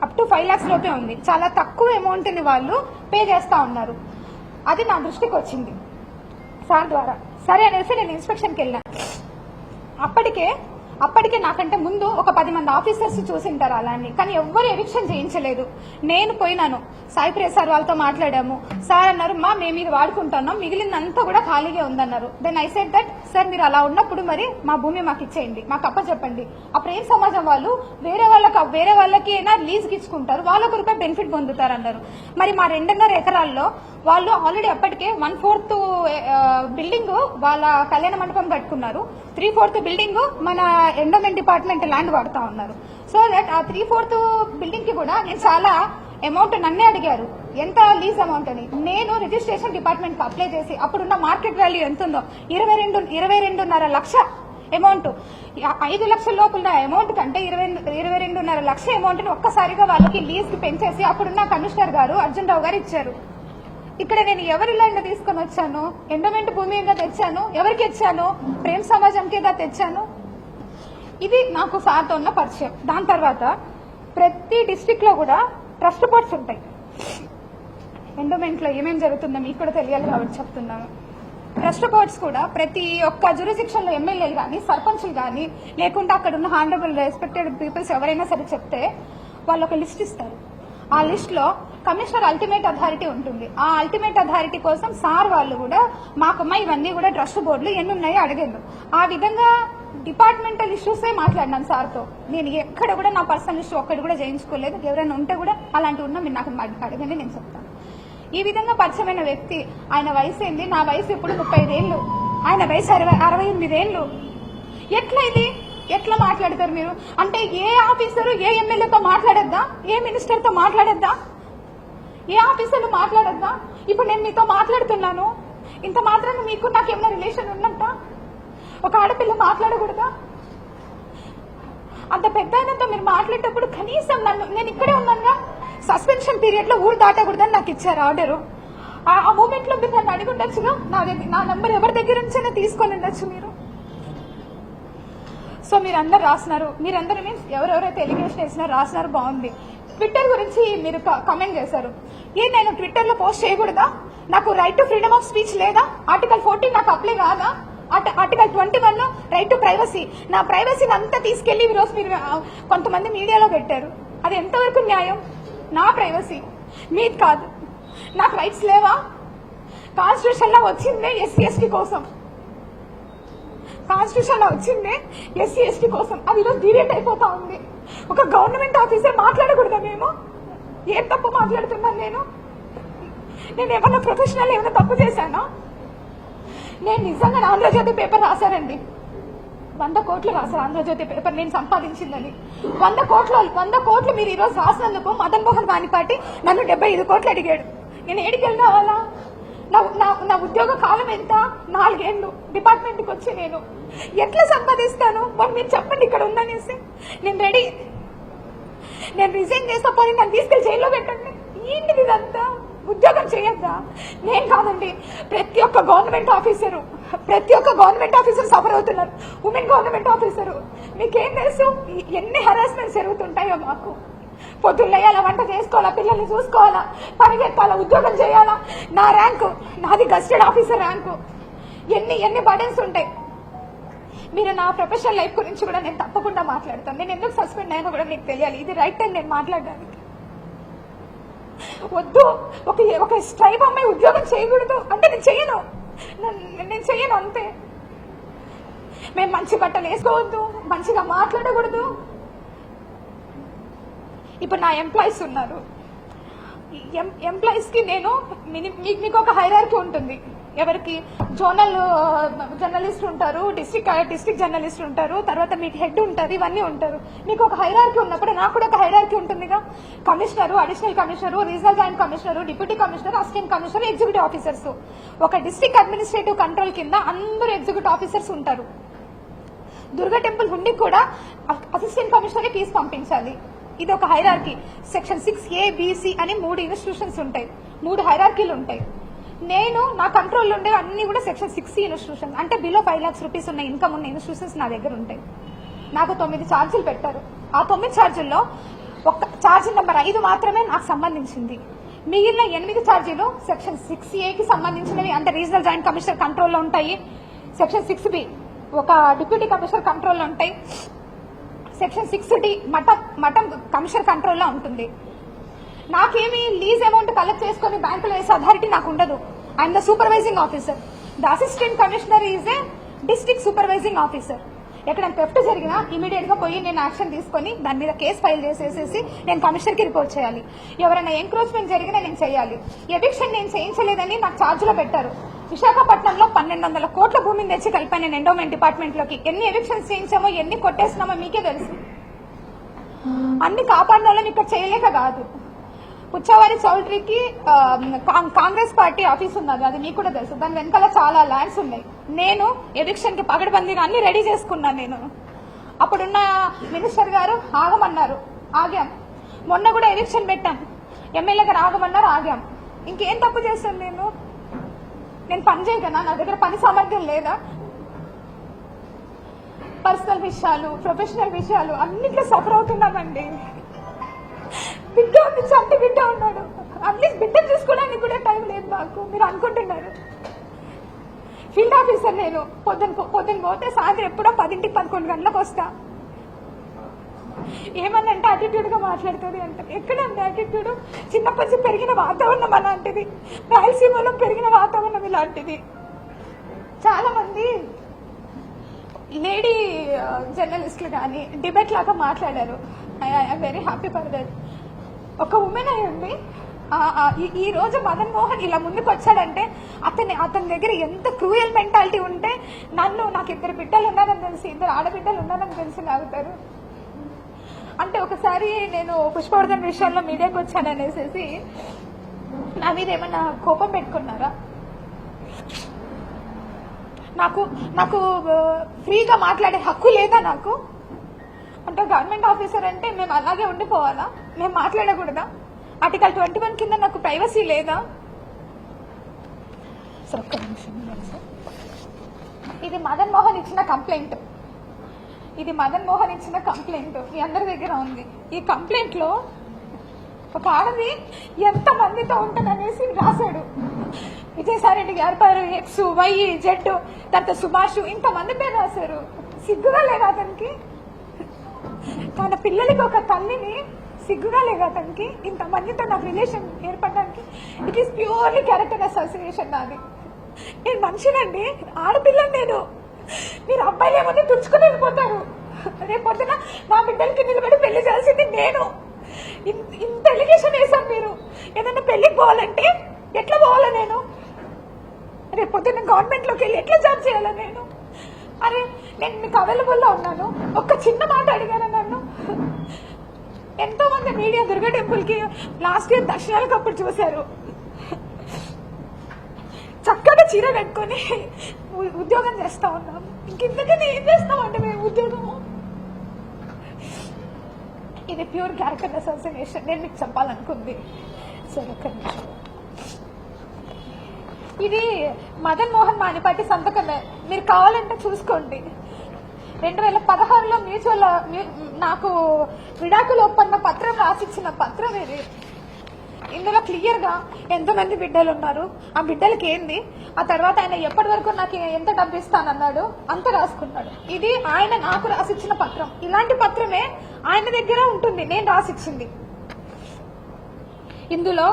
అప్ టు 5 lakhs లోపే ఉంది. చాలా తక్కువ అమౌంట్ ని వాళ్ళు పే చేస్తా ఉన్నారు. అది నా దృష్టికి వచ్చింది సార్ ద్వారా. సరే అనేసి నేను ఇన్స్పెక్షన్కి వెళ్ళాను. అప్పటికే నాకంటే ముందు ఒక 10 మంది ఆఫీసర్స్ చూసింటారు అలాన్ని. కానీ ఎవ్వరు ఎవిక్షన్ చేయించలేదు. నేను పోయినాను, సాయి ప్రియ సార్ వాళ్ళతో మాట్లాడాము. సార్ అన్నారు మేము ఇది వాడుకుంటున్నాం, మిగిలినంతా కూడా ఖాళీగా ఉందన్నారు. Then I said that sir మీరు అలా ఉన్నప్పుడు మరి మా భూమి మాకు ఇచ్చేయండి, మాకు అప్పచెప్పండి. ఆ ప్రేమ సమాజం వాళ్ళు వేరే వాళ్ళకి అయినా లీజ్కి ఇచ్చుకుంటారు, వాళ్ళొక రూపాయి బెనిఫిట్ పొందుతారు అన్నారు. మరి మా 2.5 ఎకరాల్లో వాళ్ళు ఆల్రెడీ అప్పటికే 1/4 బిల్డింగ్ వాళ్ళ కళ్యాణ మండపం కట్టుకున్నారు. 3/4 బిల్డింగ్ మన ఎండోమెంట్ డిపార్ట్మెంట్ ల్యాండ్ వాడుతా ఉన్నారు. సో దట్ ఆ 3/4 బిల్డింగ్ కి కూడా నేను చాలా అమౌంట్ నన్నే అడిగారు ఎంత లీజ్ అమౌంట్ అని. నేను రిజిస్ట్రేషన్ డిపార్ట్మెంట్ కి అప్లై చేసి అప్పుడున్న మార్కెట్ వాల్యూ ఎంత ఉందో 22.5 లక్ష అమౌంట్, 5 లక్షల లోపల అమౌంట్ కంటే 22.5 లక్ష అమౌంట్ ని ఒక్కసారిగా వాళ్ళకి లీజ్ కి పెంచేసి అప్పుడున్న కమిషనర్ గారు అర్జున్ రావు గారు ఇచ్చారు. ఇక్కడ నేను ఎవరి ల్యాండ్ తీసుకొని వచ్చాను? ఎండోమెంట్ భూమి మీద తెచ్చాను. ఎవరికి ఇచ్చాను? ప్రేమ సమాజంకిగా తెచ్చాను. ఇది నాకు సార్తో ఉన్న పరిచయం. దాని తర్వాత ప్రతి డిస్ట్రిక్ట్ లో కూడా ట్రస్ట్ బోర్డ్స్ ఉంటాయి. ఎండోమెంట్ లో ఏమేమి జరుగుతుందో మీకు కూడా తెలియాలి కాబట్టి చెప్తున్నాను. ట్రస్ట్ బోర్డ్స్ కూడా ప్రతి ఒక్క జ్యూరిడిక్షన్ లో ఎమ్మెల్యేలు కానీ సర్పంచ్లు కానీ లేకుంటే అక్కడ ఉన్న హానరబుల్ రెస్పెక్టెడ్ పీపుల్స్ ఎవరైనా సరే చెప్తే వాళ్ళు ఒక లిస్ట్ ఇస్తారు. ఆ లిస్ట్ లో కమిషనర్ అల్టిమేట్ అథారిటీ ఉంటుంది. ఆ అల్టిమేట్ అథారిటీ కోసం సార్ వాళ్ళు కూడా మాకమ్మ ఇవన్నీ కూడా ట్రస్ట్ బోర్డులు ఎన్ని ఉన్నాయో అడిగారు. ఆ విధంగా డిపార్ట్మెంటల్ ఇష్యూసే మాట్లాడినాను సార్తో. నేను ఎక్కడ కూడా నా పర్సనల్ ఇష్యూ ఒక్కటి కూడా చేయించుకోలేదు. ఎవరైనా ఉంటే కూడా అలాంటి ఉన్నా మీరు నాకు అడగండి, నేను చెప్తాను. ఈ విధంగా పరిచయమైన వ్యక్తి. ఆయన వయసు ఏంది? నా వయసు ఇప్పుడు 35 ఏళ్ళు, ఆయన వయసు 68 ఏళ్ళు. ఎట్లా ఇది? ఎట్లా మాట్లాడతారు మీరు? అంటే ఏ ఆఫీసరు ఏ ఎమ్మెల్యేతో మాట్లాడద్దా? ఏ మినిస్టర్తో మాట్లాడద్దా? ఏ ఆఫీసర్లు మాట్లాడద్దా? ఇప్పుడు నేను మీతో మాట్లాడుతున్నాను, ఇంత మాత్రాన్ని మీకు నాకేమైనా రిలేషన్ ఉన్నట్ట? ఒక ఆడపిల్ల మాట్లాడకూడదా? అంత పెద్ద ఆయనతో మీరు మాట్లాడేటప్పుడు కనీసం నేను ఇక్కడే ఉన్నానుగా, సస్పెన్షన్ పీరియడ్ లో ఊరు దాటకూడదని నాకు ఇచ్చారు ఆర్డరు. ఆ మూమెంట్ లో మీరు నన్ను అడిగి ఉండొచ్చుగా, నా నంబర్ ఎవరి దగ్గర నుంచైనా తీసుకొని ఉండొచ్చు మీరు. సో మీరందరూ రాస్తున్నారు, మీరందరూ మీన్స్ ఎవరెవరైతే ఎలిగేషన్ వేసినారో రాస్తున్నారు, బాగుంది. ట్విట్టర్ గురించి మీరు కమెంట్ చేశారు. నేను ట్విట్టర్లో పోస్ట్ చేయకూడదా? నాకు right to freedom of speech లేదా? ఆర్టికల్ 14 నాకు అప్లై కాదా? ఆర్టికల్ 21 రైట్ టు ప్రైవసీ, నా ప్రైవసీని అంతా తీసుకెళ్లి ఈరోజు మీరు కొంతమంది మీడియాలో పెట్టారు. అది ఎంతవరకు న్యాయం? నా ప్రైవసీ మీది కాదు. నాకు రైట్స్ లేవా? కాన్స్టిట్యూషన్ లో వచ్చిందే ఎస్సీ ఎస్టీ కోసం, కాన్స్టిట్యూషన్ లో వచ్చిందే ఎస్సీ ఎస్టీ కోసం. అది ఈరోజు డిబేట్ అయిపోతా ఉంది. ఒక గవర్నమెంట్ ఆఫీసర్ మాట్లాడకూడదా? మేము ఏం తప్పు మాట్లాడుతున్నాను? నేను ఏమన్నా ప్రొఫెషనల్ ఏమైనా తప్పు చేశానా? నేను నిజంగా ఆంధ్రజ్యోతి పేపర్ రాశానండి, 100 కోట్లు రాశారు ఆంధ్రజ్యోతి పేపర్ నేను సంపాదించిందని. 100 కోట్లు మీరు ఈరోజు రాసినందుకు మదన్ మోహన్ వాణిపాటి నన్ను 75 కోట్లు అడిగాడు. నేను ఏడికెళ్ళి రావాలా? నా ఉద్యోగ కాలం ఎంత? 4 ఏళ్ళు డిపార్ట్మెంట్కి వచ్చి నేను ఎట్లా సంపాదిస్తాను? మరి మీరు చెప్పండి ఇక్కడ ఉందనేసి. నేను రెడీ, నేను రిజైన్ చేస్తా, పోనీ నన్ను తీసుకెళ్లి జైల్లో పెట్టండి. ఏంటిది ఇదంతా? ఉద్యోగం చేయొద్దా? నేను కాదండి, ప్రతి ఒక్క గవర్నమెంట్ ఆఫీసర్ సఫర్ అవుతున్నారు. ఉమెన్ గవర్నమెంట్ ఆఫీసరు, మీకేం తెలుసు ఎన్ని హెరాస్మెంట్స్ జరుగుతుంటాయో? మాకు పొద్దున్న లేయాలా, వంట చేసుకోవాలా, పిల్లల్ని చూసుకోవాలా, పరిగెత్తాలా, ఉద్యోగం చేయాలా. నా ర్యాంకు, నాది గస్టెడ్ ఆఫీసర్ ర్యాంకు. ఎన్ని బర్డెన్స్ ఉంటాయి. మీరు నా ప్రొఫెషనల్ లైఫ్ గురించి కూడా నేను తప్పకుండా మాట్లాడతాను. నేను ఎందుకు సస్పెండ్ అయినా కూడా మీకు తెలియాలి. ఇది రైట్ టైం నేను మాట్లాడడానికి. వద్దు, ఒక స్ట్రైప్ అమ్మాయి ఉద్యోగం చేయకూడదు అంటే నేను చెయ్యను అంతే. మేము మంచి బట్టలు వేసుకోవద్దు, మంచిగా మాట్లాడకూడదు. ఇప్పుడు నా ఎంప్లాయీస్ ఉన్నారు, ఎంప్లాయీస్ కి నేను మీకు ఒక హైరార్కీ ఉంటుంది. ఎవరికి? జోనల్ జర్నలిస్ట్ ఉంటారు, డిస్ట్రిక్ట్ జర్నలిస్ట్ ఉంటారు, తర్వాత మీకు హెడ్ ఉంటారు, ఇవన్నీ ఉంటారు. మీకు ఒక హైరార్కీ ఉన్నప్పుడు నాకు కూడా ఒక హైరార్కీ ఉంటుందిగా. Commissioner, additional commissioner, regional joint commissioner, deputy commissioner, assistant commissioner, executive officers. ఒక డిస్ట్రిక్ట్ అడ్మినిస్ట్రేటివ్ కంట్రోల్ కింద అందరూ ఎగ్జిక్యూటివ్ ఆఫీసర్స్ ఉంటారు. దుర్గా టెంపుల్ హుండీకి కూడా అసిస్టెంట్ కమిషనర్ ఫీజు పంపించాలి. ఇది ఒక హైరార్కీ. సెక్షన్ 6A, BC అని 3 ఇన్స్టిట్యూషన్స్ ఉంటాయి, 3 హైరార్కీలు ఉంటాయి. నేను నా కంట్రోల్లో ఉండే అన్ని కూడా సెక్షన్ 6C ఇన్స్టిట్యూషన్స్, అంటే బిలో 5 lakhs రూపీస్ ఉన్న ఇన్కమ్ ఉన్న ఇన్స్టిట్యూషన్స్ నా దగ్గర ఉంటాయి. నాకు 9 ఛార్జీలు పెట్టారు. ఆ 9 ఛార్జీల్లో ఒక ఛార్జీ నెంబర్ 5 మాత్రమే నాకు సంబంధించింది. మిగిలిన 8 ఛార్జీలు సెక్షన్ 6Aకి సంబంధించినవి, అంటే రీజనల్ జాయింట్ కమిషనర్ కంట్రోల్లో ఉంటాయి. సెక్షన్ 6B ఒక డిప్యూటీ కమిషనర్ కంట్రోల్లో ఉంటాయి. సెక్షన్ 6D మఠం కమిషనర్ కంట్రోల్లో ఉంటుంది. నాకేమి లీజ్ అమౌంట్ కలెక్ట్ చేసుకుని బ్యాంకులో వేసే అథారిటీ నాకు ఉండదు. I'm the supervising officer. The assistant commissioner is a district supervising officer. ఎక్కడైనా థెఫ్ట్ జరిగినా ఇమీడియట్ గా పోయి నేను యాక్షన్ తీసుకుని దాని మీద కేసు ఫైల్ చేసేసి నేను కమిషనర్ కి రిపోర్ట్ చేయాలి. ఎవరైనా ఎంక్రోచ్మెంట్ జరిగినా నేను చేయాలి. ఎవిక్షన్ నేను చేయించలేదని నాకు ఛార్జ్ లో పెట్టారు. విశాఖపట్నంలో 1200 కోట్ల భూమిని తెచ్చి కలిపాను నేను ఎండోమెంట్ డిపార్ట్మెంట్ లోకి. ఎన్ని ఎవిక్షన్స్ చేయించామో, ఎన్ని కొట్టేసినామో మీకే తెలుసు. అన్ని కాపాడిన వాళ్ళని ఇక్కడ చేయలేక కాదు. పుచ్చవారి చౌల్ట్రీకి కాంగ్రెస్ పార్టీ ఆఫీస్ ఉన్నది, అది మీకు కూడా తెలుసు. దాని వెనకాల చాలా ల్యాండ్స్ ఉన్నాయి. నేను ఎవిక్షన్ కి పగడబందీగా అన్ని రెడీ చేసుకున్నాను. నేను అప్పుడున్న మినిస్టర్ గారు ఆగమన్నారు, ఆగాం. మొన్న కూడా ఎవిక్షన్ పెట్టాం, ఎమ్మెల్యే గారు ఆగమన్నారు, ఆగాం. ఇంకేం తప్పు చేశాను నేను పని చేయగలనా? నా దగ్గర పని సామర్థ్యం లేదా? పర్సనల్ విషయాలు, ప్రొఫెషనల్ విషయాలు అన్నిట్లో సఫర్ అవుతున్నామండి. బిడ్డ ఉంది, చంటి బిడ్డ ఉన్నాడు. అట్లీస్ట్ బిడ్డను చూసుకోవడానికి కూడా టైం లేదు నాకు. మీరు అనుకుంటున్నారు ఫీల్డ్ ఆఫీసర్ నేను. పొద్దున్న పోతే సాయంత్రం ఎప్పుడో 10ంటికి 11 గంటలకు వస్తా. ఏమన్నంటే అటిట్యూడ్ గా మాట్లాడుతుంది అంటే, ఎక్కడండి అటిట్యూడ్? చిన్నప్పటి నుంచి పెరిగిన వాతావరణం అలాంటిది, రాయలసీమలో పెరిగిన వాతావరణం ఇలాంటిది. చాలా మంది లేడీ జర్నలిస్టులు కానీ డిబేట్ లాగా మాట్లాడారు. I'm very happy for that. ఒక ఉమెన్ అయి ఉంది ఈ రోజు మదన్ మోహన్ ఇలా ముందుకు వచ్చాడంటే అతని దగ్గర ఎంత క్రూయల్ మెంటాలిటీ ఉంటే నాకు 2 బిడ్డలు ఉన్నారని తెలిసి, 2 ఆడబిడ్డలు ఉన్నారని తెలిసి లాగుతారు. అంటే ఒకసారి నేను పుష్పవర్ధన్ విషయాల్లో మీడియాకి వచ్చాననేసి నా మీద ఏమన్నా కోపం పెట్టుకున్నారా? నాకు ఫ్రీగా మాట్లాడే హక్కు లేదా నాకు? అంటే గవర్నమెంట్ ఆఫీసర్ అంటే మేము అలాగే ఉండిపోవాలా? మేము మాట్లాడకూడదా? ఆర్టికల్ 21 కింద నాకు ప్రైవసీ లేదా? ఒక్క నిమిషం. ఇది మదన్ మోహన్ ఇచ్చిన కంప్లైంట్. ఇది మదన్ మోహన్ ఇచ్చిన కంప్లైంట్, మీ అందరి దగ్గర ఉంది. ఈ కంప్లైంట్ లో ఒక ఆడది ఎంత మందితో ఉంటదనేసి రాశాడు. విజయసాయిరెడ్డి గారి పేరు ఎక్స్ వై జెడ్, తర్వాత సుభాష్, ఇంతమంది పేరు రాశారు. సిగ్గుగా లేదా అతనికి? తన పిల్లలకి ఒక తల్లిని, సిగ్గుగా లేదా అతనికి? ఇంతమందితో నాకు రిలేషన్ ఏర్పడడానికి it is purely character association నాది. నేను మనిషినండి, ఆడపిల్లని నేను. మీరు అబ్బాయిలు ఏమన్నా తుడుచుకుని వెళ్ళిపోతారు. రేపు పొద్దున నా బిడ్డలకి నిలబడి పెళ్లి చేయాల్సింది నేను. ఇంత ఎలిగేషన్ వేశారు మీరు. ఏదైనా పెళ్లికి పోవాలంటే ఎట్లా పోవాలా నేను? రేపు పొద్దున్న గవర్నమెంట్ లోకి వెళ్ళి ఎట్లా జాబ్ చేయాలా నేను? అరే నేను మీకు అవైలబుల్ లో ఉన్నాను, ఒక్క చిన్న మాట అడిగాను నన్ను. ఎంతో మంది మీడియా దుర్గా టెంపుల్ కి లాస్ట్ ఇయర్ దర్శనాలకు అప్పుడు చూశారు. చక్కగా చీర కట్టుకొని ఉద్యోగం చేస్తా ఉన్నాం. ఇంకెందుకని ఏం చేస్తామంటే మేము ఉద్యోగము? ఇది ప్యూర్ క్యారెక్టర్ అసోసియేషన్. నేను మీకు చెప్పాలనుకుంది. సరే ఒక్క నిమిషం. ఇది మదన్ మోహన్ మానిపాటి సంతకమే, మీరు కావాలంటే చూసుకోండి. 2016లో మ్యూచువల్ నాకు విడాకుల ఒప్పంద పత్రం రాసిచ్చిన పత్రం ఇది. ఇందులో క్లియర్ గా ఎంతమంది బిడ్డలు ఉన్నారు, ఆ బిడ్డలకి ఏంది, ఆ తర్వాత ఆయన ఎప్పటి వరకు నాకు ఎంత డబ్బు ఇస్తానన్నాడు అంత రాసుకున్నాడు. ఇది ఆయన నాకు రాసిచ్చిన పత్రం. ఇలాంటి పత్రమే ఆయన దగ్గర ఉంటుంది, నేను రాసిచ్చింది. ఇందులో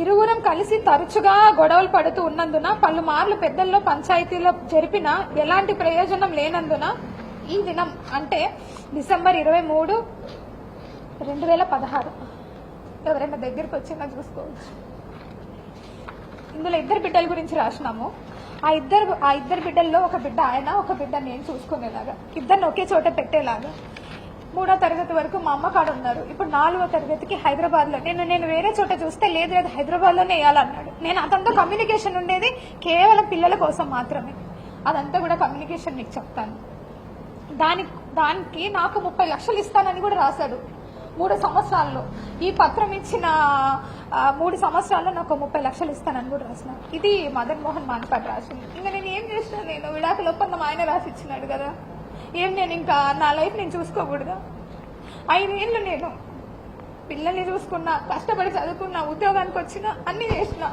ఇరువురం కలిసి తరచుగా గొడవలు పడుతూ ఉన్నందున పలుమార్లు పెద్దల్లో పంచాయతీలో జరిపిన ఎలాంటి ప్రయోజనం లేనందున ఈ దినం అంటే డిసెంబర్ 23, 2016 ఎవరైనా దగ్గరికి వచ్చినా చూసుకోవచ్చు. ఇందులో 2 బిడ్డల గురించి రాసినాము. ఆ ఇద్దరు బిడ్డల్లో ఒక బిడ్డ ఆయన, ఒక బిడ్డ నేను చూసుకునేలాగా, ఇద్దరిని ఒకే చోట పెట్టేలాగా. 3వ తరగతి వరకు మా అమ్మ కాడ ఉన్నారు. ఇప్పుడు 4వ తరగతికి హైదరాబాద్ లో నేను వేరే చోట చూస్తే లేదు హైదరాబాద్ లోనే వేయాలన్నాడు. నేను అతనితో కమ్యూనికేషన్ ఉండేది కేవలం పిల్లల కోసం మాత్రమే. అదంతా కూడా కమ్యూనికేషన్ మీకు చెప్తాను. దానికి నాకు 30 లక్షలు ఇస్తానని కూడా రాశాడు 3 సంవత్సరాల్లో. ఈ పత్రం ఇచ్చిన 3 సంవత్సరాల్లో నాకు 30 లక్షలు ఇస్తానని కూడా రాసిన. ఇది మదన్ మోహన్ మానిపాటి రాసింది. ఇంకా నేను ఏం చేసినా, నేను విడాకుల ఒప్పందం ఆయన రాసి ఇచ్చినాడు కదా, ఏం నేను ఇంకా నా లైఫ్ నేను చూసుకోకూడదా? 5 ఏళ్ళు నేను పిల్లల్ని చూసుకున్నా, కష్టపడి చదువుకున్నా, ఉద్యోగానికి వచ్చినా, అన్ని చేసిన.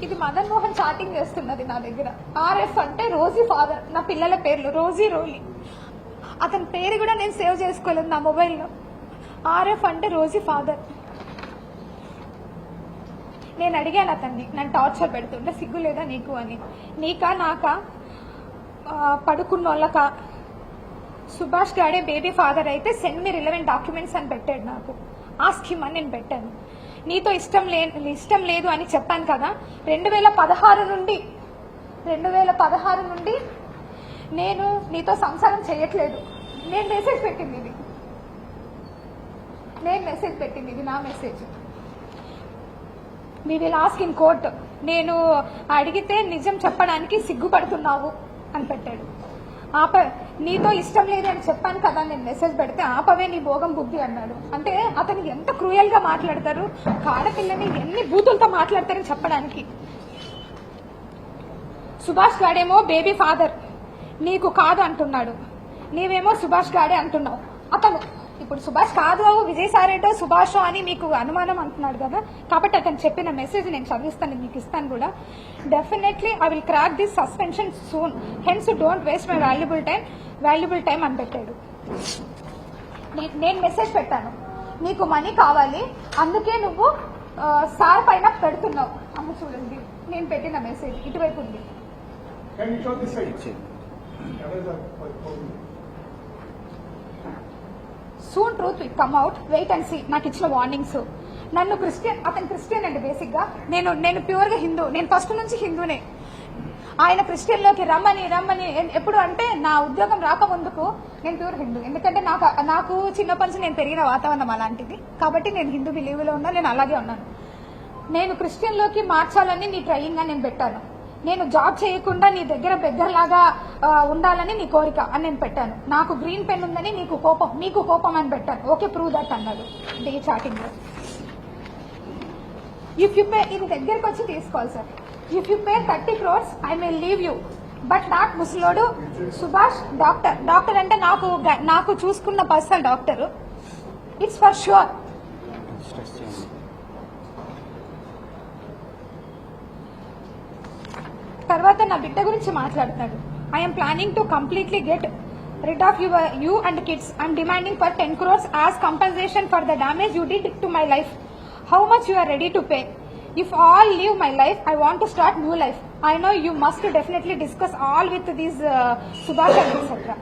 ఇది మదన్ మోహన్ చాటింగ్ చేస్తున్నది నా దగ్గర. RF అంటే రోజీ ఫాదర్, నా పిల్లల పేర్లు రోజీ, రోలీ. అతని పేరు కూడా నేను సేవ్ చేసుకోలేదు నా మొబైల్లో. RF అంటే రోజీ ఫాదర్. నేను అడిగాను అతన్ని, నన్ను టార్చర్ పెడుతుంటే సిగ్గు లేదా నీకు అని. నీకా నాకా, పడుకున్నోళ్ళకా? సుభాష్ గాడే బేబీ ఫాదర్ అయితే సెండ్ మీ రిలవెంట్ డాక్యుమెంట్స్ అని పెట్టాడు నాకు. ఆస్క్ హిమ్ అని నేను పెట్టాను. నీతో ఇష్టం లేదు అని చెప్పాను కదా. 2016 నుండి నేను నీతో సంసారం చేయట్లేదు. నేను మెసేజ్ పెట్టింది ఇది నా message. We will ask in court. నేను అడిగితే నిజం చెప్పడానికి సిగ్గుపడుతున్నావు అని పెట్టాడు. నీతో ఇష్టం లేదు అని చెప్పాను కదా నేను మెసేజ్ పెడితే, ఆపవే నీ భోగం బుద్ధి అన్నాడు. అంటే అతను ఎంత క్రూయల్ గా మాట్లాడతారు, ఆడపిల్లని ఎన్ని బూతులతో మాట్లాడతారని చెప్పడానికి. సుభాష్ గాడేమో బేబీ ఫాదర్ నీకు కాదు అంటున్నాడు, నీవేమో సుభాష్ గాడే అంటున్నావు. అతను ఇప్పుడు సుభాష్ కాదు, విజయసాయిరెడ్డి సుభాష్ అని మీకు అనుమానం అంటున్నాడు కదా. కాబట్టి అతను చెప్పిన మెసేజ్ నేను చదివిస్తాను, మీకు ఇస్తాను కూడా. Definitely I will crack this suspension soon, hence don't waste my valuable time అని పెట్టాడు. నేను మెసేజ్ పెట్టాను, నీకు మనీ కావాలి అందుకే నువ్వు సార్ పైన పెడుతున్నావు. అమ్మ చూడండి, నేను పెట్టిన మెసేజ్ ఇటువైపు ఉంది. Soon truth will come out, wait and see. నాకు ఇచ్చిన వార్నింగ్స్. నన్ను అతను క్రిస్టియన్ అండి బేసిక్ గా. నేను ప్యూర్ గా హిందూ, నేను ఫస్ట్ నుంచి హిందూనే. ఆయన క్రిస్టియన్ లోకి రమ్మని ఎప్పుడు అంటే నా ఉద్యోగం రాకముందుకు నేను ప్యూర్ హిందూ. ఎందుకంటే నాకు చిన్నప్పటి నుంచి నేను పెరిగిన వాతావరణం అలాంటిది. కాబట్టి నేను హిందూ బిలీవ్ లో ఉన్నా, నేను అలాగే ఉన్నాను. నేను క్రిస్టియన్ లోకి మార్చాలని నీ ట్రైయింగ్ గా నేను పెట్టాను. నేను జాబ్ చేయకుండా నీ దగ్గర బెగ్గరలాగా ఉండాలని నీ కోరిక అని నేను పెట్టాను. నాకు గ్రీన్ పెన్ ఉందని మీకు కోపం అని పెట్టాను. ఓకే ప్రూవ్ దట్ అన్నాడు డే చాటింగ్ లో. ఇఫ్ యూ పే, ఇది దగ్గరికి వచ్చి తీసుకోవాలి sir. If you pay 30 crores I may leave you, but not ముసలోడు సుభాష్ డాక్టర్. డాక్టర్ అంటే నాకు చూసుకున్న personal doctor. It's for sure. తర్వాత నా బిడ్డ గురించి మాట్లాడతాడు. I'm planning to completely get rid of you and kids. I'm demanding for 10 crores as compensation for the damage you did to my life. How much you are ready to pay? If all leave my life, I want to start new life. I know you must definitely discuss all with these Subhash and etc.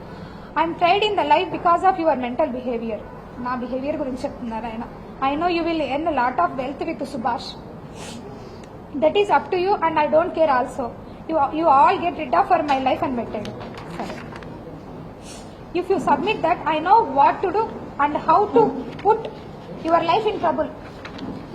I'm tried in the life because of your mental behavior. Na behavior gurinchi cheptunnaru ayana. I know you will earn a lot of wealth with Subhash. That is up to you and I don't care also. You all get rid of for my life and method. If you submit that, I know what to do and how to put your life in trouble.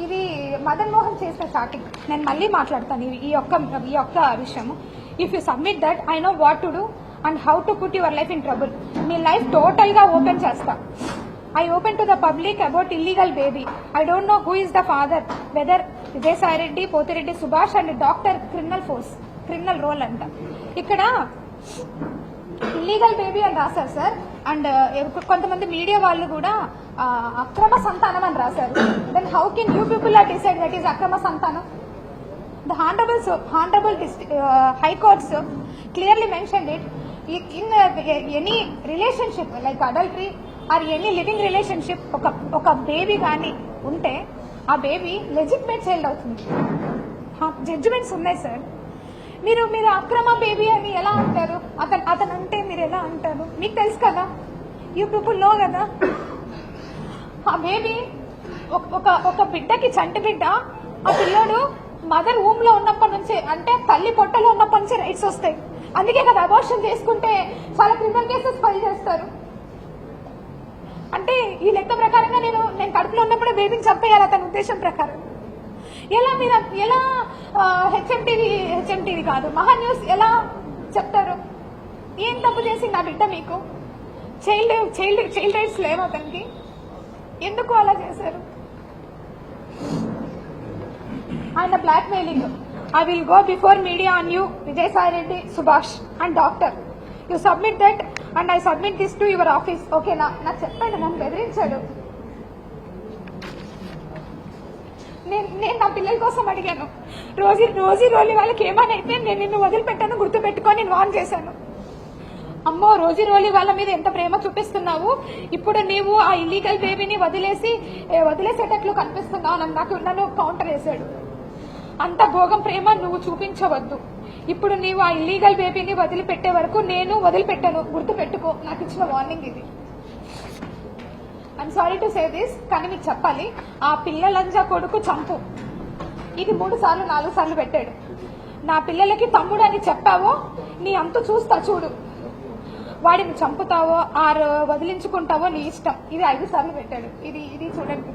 ఇది మదన్ మోహన్ చేసిన స్టార్టింగ్. నేను మళ్ళీ మాట్లాడతాను ఈ యొక్క విషయము. If you submit that, I know what to do and how to put your life in trouble. మీ లైఫ్ టోటల్ గా ఓపెన్ చేస్తా. I open to the public about illegal baby. I don't know who is the father, whether Vijayasai Reddy, Pothireddy Subhash and doctor criminal force, criminal role అంట. ఇక్కడ ఇల్లీగల్ బేబీ అని రాశారు సార్. అండ్ కొంతమంది మీడియా వాళ్ళు కూడా అక్రమ సంతానం అని రాశారు. Then how can you people are decide that is అక్రమ సంతానం? The honourable high courts clearly mentioned it. In any relationship like adultery or any living relationship, ఒక బేబీ కానీ ఉంటే ఆ బేబీ లెజిటిమేట్ చైల్డ్ అవుతుంది. జడ్జిమెంట్స్ ఉన్నాయి సార్. మీరు అక్రమ బేబీ అని ఎలా అంటారు? అతను అంటే మీరు ఎలా అంటారు? మీకు తెలుసు కదా, యూ పీపుల్ నో కదా. ఆ బేబీ ఒక బిడ్డకి చంటి బిడ్డ, ఆ పిల్లోడు మదర్ వూమ్ లో ఉన్నప్పటి నుంచే, అంటే తల్లి పొట్టలో ఉన్నప్పటి నుంచి రైట్స్ వస్తాయి. అందుకే కదా అబార్షన్ చేసుకుంటే చాలా క్రిమినల్ కేసెస్ ఫైల్ చేస్తారు. అంటే ఈ లెక్క ప్రకారంగా నేను కడుపులో ఉన్నప్పుడే బేబీని చంపేయాలి అతని ఉద్దేశం ప్రకారం. ఎలా హెచ్ఎంటీవీ కాదు, మహా న్యూస్ ఎలా చెప్తారు? ఏం తప్పు చేసి నా బిడ్డ? మీకు చైల్డ్ రైట్స్ లేవు అతనికి? ఎందుకు అలా చేశారు? ఆయన blackmailing. I will go before media on you, Vijayasai Reddy, Subhash and doctor. You submit that and I submit this to your office. ఓకేనా? నాకు చెప్పండి. నన్ను బెదిరించాడు. నేను నా పిల్లల కోసం అడిగాను. రోజీ రోలి వాళ్ళకి ఏమైనా అయితే నేను నిన్ను వదిలిపెట్టాను, గుర్తుపెట్టుకొని నేను వార్న్ చేశాను. అమ్మో, రోజీ రోలి వాళ్ళ మీద ఎంత ప్రేమ చూపిస్తున్నావు, ఇప్పుడు నీవు ఆ ఇల్లీగల్ బేబీని వదిలేసేటట్లు కనిపిస్తున్నావు నన్ను కౌంటర్ వేశాడు. అంత భోగం ప్రేమ నువ్వు చూపించవద్దు. ఇప్పుడు నీవు ఆ ఇల్లీగల్ బేబీని వదిలిపెట్టే వరకు నేను వదిలిపెట్టాను, గుర్తుపెట్టుకో. నాకు ఇచ్చిన వార్నింగ్ ఇది. I'm sorry to say this, కానీ మీకు చెప్పాలి. ఆ పిల్లలంజా కొడుకు చంపు, ఇది 3 సార్లు 4 సార్లు పెట్టాడు. నా పిల్లలకి తమ్ముడు అని చెప్పావో నీ అంతు చూస్తా చూడు. వాడిని చంపుతావో ఆరు వదిలించుకుంటావో నీ ఇష్టం. ఇది 5 సార్లు పెట్టాడు. ఇది చూడండి.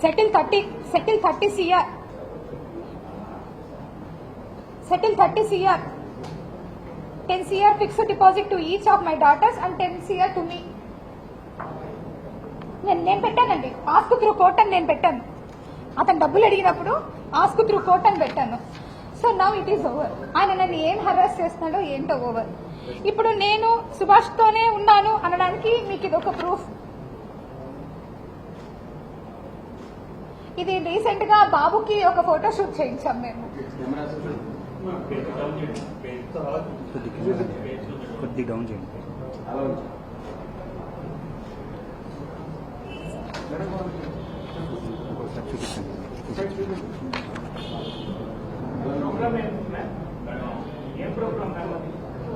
Settle 30 CR. Settle 30 CR. 10 CR fixed deposit to each of my daughters and 10 CR to me. నేను పెట్టానండి. ఆస్క్ త్రూ కోర్ట్ అని నేను పెట్టాను. అతను డబ్బులు అడిగినప్పుడు ఆస్క్ త్రూ కోర్ట్ అని పెట్టాను. So now it is over. ఆయన నన్ను ఏం హరాస్ చేస్తున్నాడో ఏంటో ఓవర్. ఇప్పుడు నేను సుభాష్ తోనే ఉన్నాను అనడానికి మీకు ఇది ఒక ప్రూఫ్. ఇది రీసెంట్ గా బాబుకి ఒక ఫోటో షూట్ చేయించాం మేము. కొద్ది డౌన్ చేయండి.